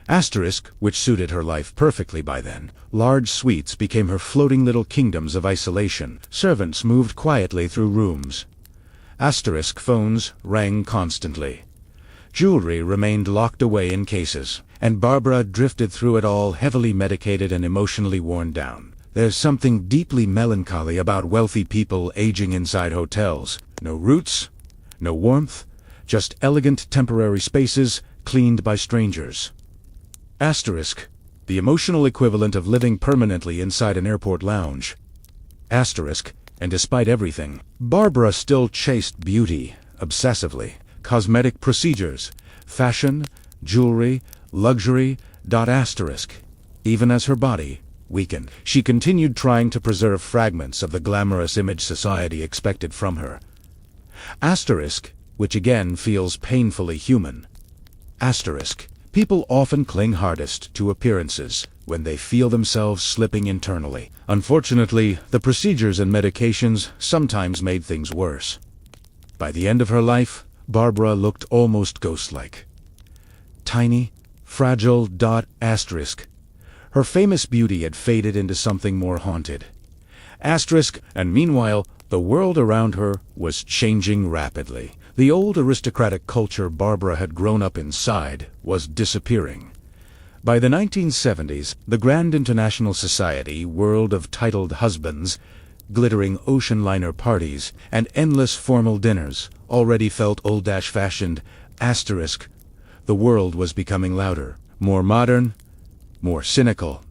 Asterisk, which suited her life perfectly by then, large suites became her floating little kingdoms of isolation. Servants moved quietly through rooms. Asterisk phones rang constantly. Jewelry remained locked away in cases, and Barbara drifted through it all heavily medicated and emotionally worn down. There's something deeply melancholy about wealthy people aging inside hotels. No roots, no warmth, just elegant temporary spaces cleaned by strangers. Asterisk, the emotional equivalent of living permanently inside an airport lounge. Asterisk, and despite everything, Barbara still chased beauty obsessively. Cosmetic procedures, fashion, jewelry, luxury. Asterisk. Even as her body weakened, she continued trying to preserve fragments of the glamorous image society expected from her. Asterisk, which again feels painfully human. Asterisk. People often cling hardest to appearances when they feel themselves slipping internally. Unfortunately, the procedures and medications sometimes made things worse. By the end of her life, Barbara looked almost ghost-like. Tiny, fragile. Asterisk. Her famous beauty had faded into something more haunted. Asterisk, and meanwhile, the world around her was changing rapidly. The old aristocratic culture Barbara had grown up inside was disappearing. By the 1970s, the grand international society world of titled husbands, glittering ocean liner parties, and endless formal dinners already felt old-fashioned. Asterisk. The world was becoming louder, more modern, more cynical.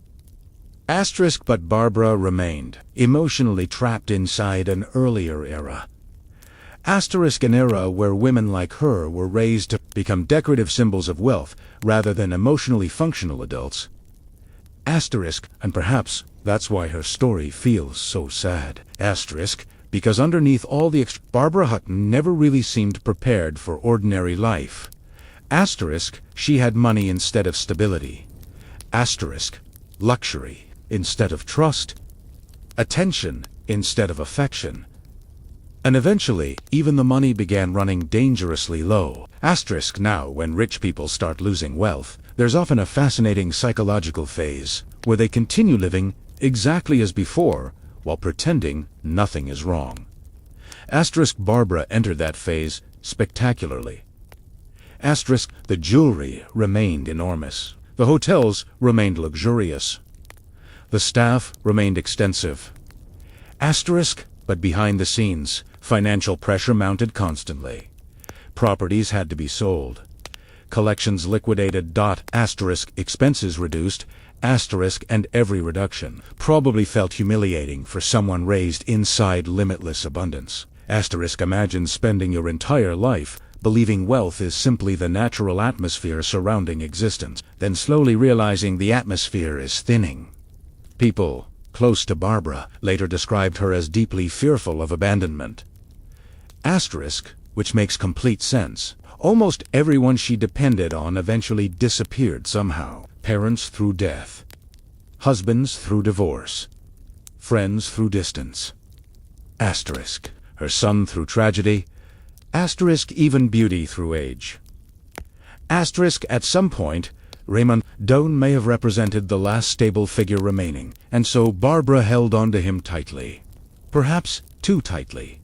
Asterisk, but Barbara remained emotionally trapped inside an earlier era. Asterisk, an era where women like her were raised to become decorative symbols of wealth rather than emotionally functional adults. Asterisk, and perhaps that's why her story feels so sad. Asterisk, because underneath all the Barbara Hutton never really seemed prepared for ordinary life. Asterisk, she had money instead of stability. Asterisk, luxury instead of trust. Attention instead of affection. And eventually, even the money began running dangerously low. Asterisk, now, when rich people start losing wealth, there's often a fascinating psychological phase where they continue living exactly as before while pretending nothing is wrong. Asterisk, Barbara entered that phase spectacularly. Asterisk, the jewelry remained enormous. The hotels remained luxurious. The staff remained extensive. Asterisk, but behind the scenes, financial pressure mounted constantly. Properties had to be sold. Collections liquidated. Asterisk, expenses reduced. Asterisk, and every reduction probably felt humiliating for someone raised inside limitless abundance. Asterisk, imagine spending your entire life believing wealth is simply the natural atmosphere surrounding existence, then slowly realizing the atmosphere is thinning. People close to Barbara later described her as deeply fearful of abandonment. Asterisk, which makes complete sense. Almost everyone she depended on eventually disappeared somehow. Parents through death. Husbands through divorce. Friends through distance. Asterisk, her son through tragedy. Asterisk, even beauty through age. Asterisk, at some point, Raymond Doan may have represented the last stable figure remaining, and so Barbara held on to him tightly. Perhaps too tightly.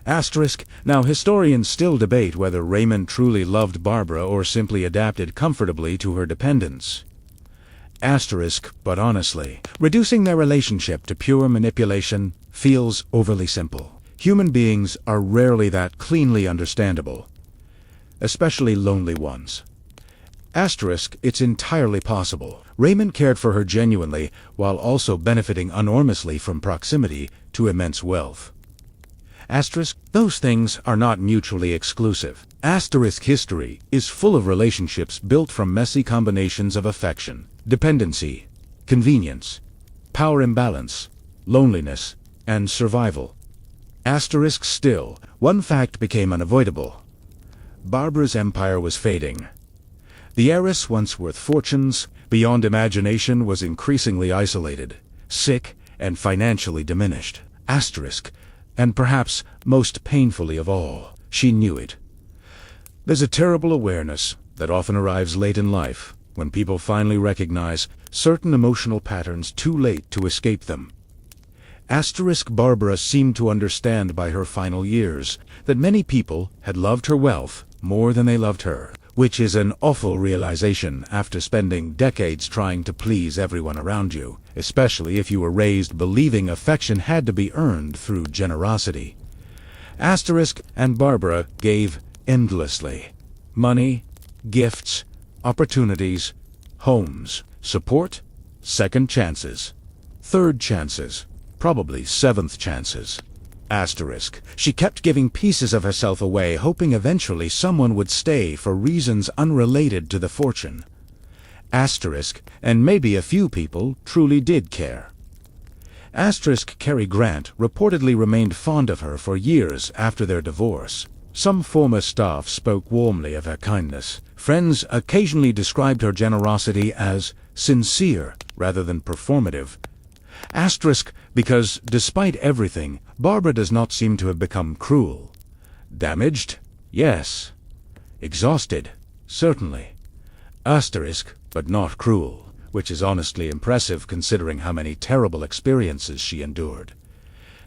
Asterisk, now historians still debate whether Raymond truly loved Barbara or simply adapted comfortably to her dependence. Asterisk, but honestly, reducing their relationship to pure manipulation feels overly simple. Human beings are rarely that cleanly understandable, especially lonely ones. Asterisk, it's entirely possible. Raymond cared for her genuinely while also benefiting enormously from proximity to immense wealth. Asterisk, those things are not mutually exclusive. Asterisk, history is full of relationships built from messy combinations of affection, dependency, convenience, power imbalance, loneliness, and survival. Asterisk, still, one fact became unavoidable. Barbara's empire was fading. The heiress, once worth fortunes beyond imagination, was increasingly isolated, sick, and financially diminished. Asterisk, and perhaps most painfully of all, she knew it. There's a terrible awareness that often arrives late in life, when people finally recognize certain emotional patterns too late to escape them. Asterisk, Barbara seemed to understand by her final years that many people had loved her wealth more than they loved her, which is an awful realization after spending decades trying to please everyone around you, especially if you were raised believing affection had to be earned through generosity. Asterisk and Barbara gave endlessly. Money, gifts, opportunities, homes, support, second chances, third chances, probably seventh chances. Asterisk, she kept giving pieces of herself away, hoping eventually someone would stay for reasons unrelated to the fortune. Asterisk, and maybe a few people truly did care. Asterisk, Cary Grant reportedly remained fond of her for years after their divorce. Some former staff spoke warmly of her kindness. Friends occasionally described her generosity as sincere rather than performative. Asterisk, because despite everything, Barbara does not seem to have become cruel. Damaged? Yes. Exhausted? Certainly. Asterisk, but not cruel, which is honestly impressive considering how many terrible experiences she endured.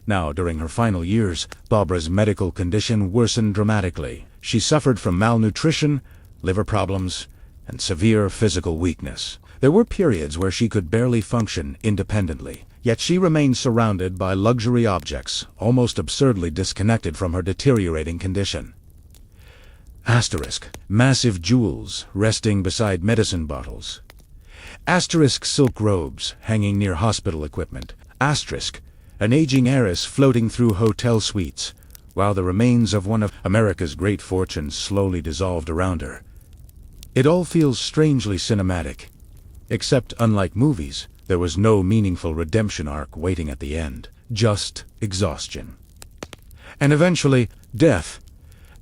Now, during her final years, Barbara's medical condition worsened dramatically. She suffered from malnutrition, liver problems, and severe physical weakness. There were periods where she could barely function independently, yet she remained surrounded by luxury objects, almost absurdly disconnected from her deteriorating condition. Asterisk, massive jewels resting beside medicine bottles. Asterisk, silk robes hanging near hospital equipment. Asterisk, an aging heiress floating through hotel suites, while the remains of one of America's great fortunes slowly dissolved around her. It all feels strangely cinematic. Except, unlike movies, there was no meaningful redemption arc waiting at the end. Just exhaustion. And eventually, death.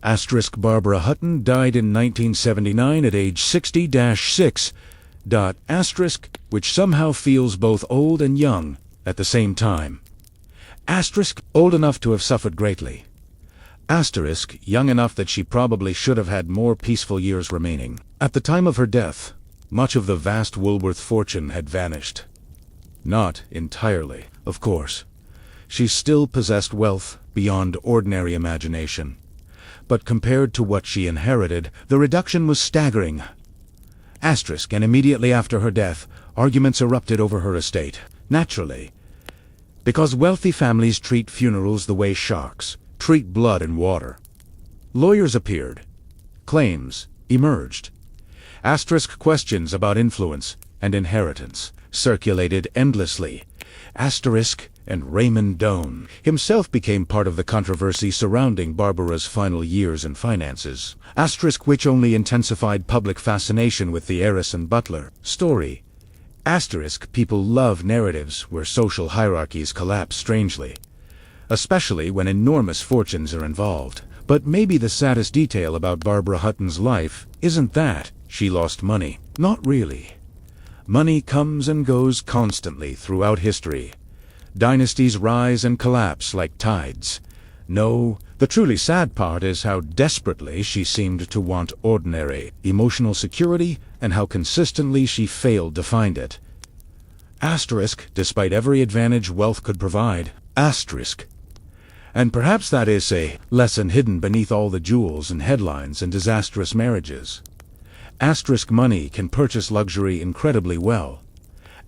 Asterisk, Barbara Hutton died in 1979 at age 60-6. Asterisk, which somehow feels both old and young at the same time. Asterisk, old enough to have suffered greatly. Asterisk, young enough that she probably should have had more peaceful years remaining. At the time of her death, much of the vast Woolworth fortune had vanished. Not entirely, of course. She still possessed wealth beyond ordinary imagination. but compared to what she inherited, the reduction was staggering. Asterisk, and immediately after her death, arguments erupted over her estate. Naturally, because wealthy families treat funerals the way sharks treat blood and water. Lawyers appeared. Claims emerged. Asterisk, questions about influence and inheritance circulated endlessly. Asterisk, and Raymond Doan himself became part of the controversy surrounding Barbara's final years and finances. Asterisk, which only intensified public fascination with the Heiress and Butler story. Asterisk, people love narratives where social hierarchies collapse strangely, especially when enormous fortunes are involved. But maybe the saddest detail about Barbara Hutton's life isn't that she lost money. Not really. Money comes and goes constantly throughout history. Dynasties rise and collapse like tides. No, the truly sad part is how desperately she seemed to want ordinary, emotional security, and how consistently she failed to find it. Asterisk, despite every advantage wealth could provide. Asterisk. And perhaps that is a lesson hidden beneath all the jewels and headlines and disastrous marriages. Asterisk, money can purchase luxury incredibly well.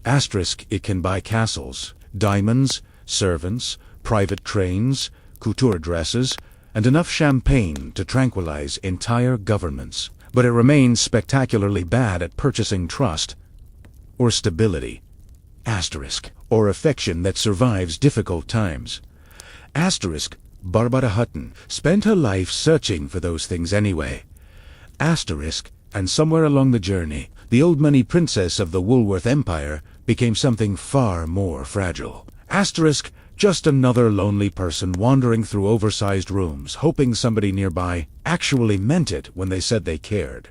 Asterisk, it can buy castles, diamonds, servants, private trains, couture dresses, and enough champagne to tranquilize entire governments. But it remains spectacularly bad at purchasing trust or stability. Asterisk, or affection that survives difficult times. Asterisk, Barbara Hutton spent her life searching for those things anyway. Asterisk, and somewhere along the journey, the old money princess of the Woolworth Empire became something far more fragile. Asterisk, just another lonely person wandering through oversized rooms, hoping somebody nearby actually meant it when they said they cared.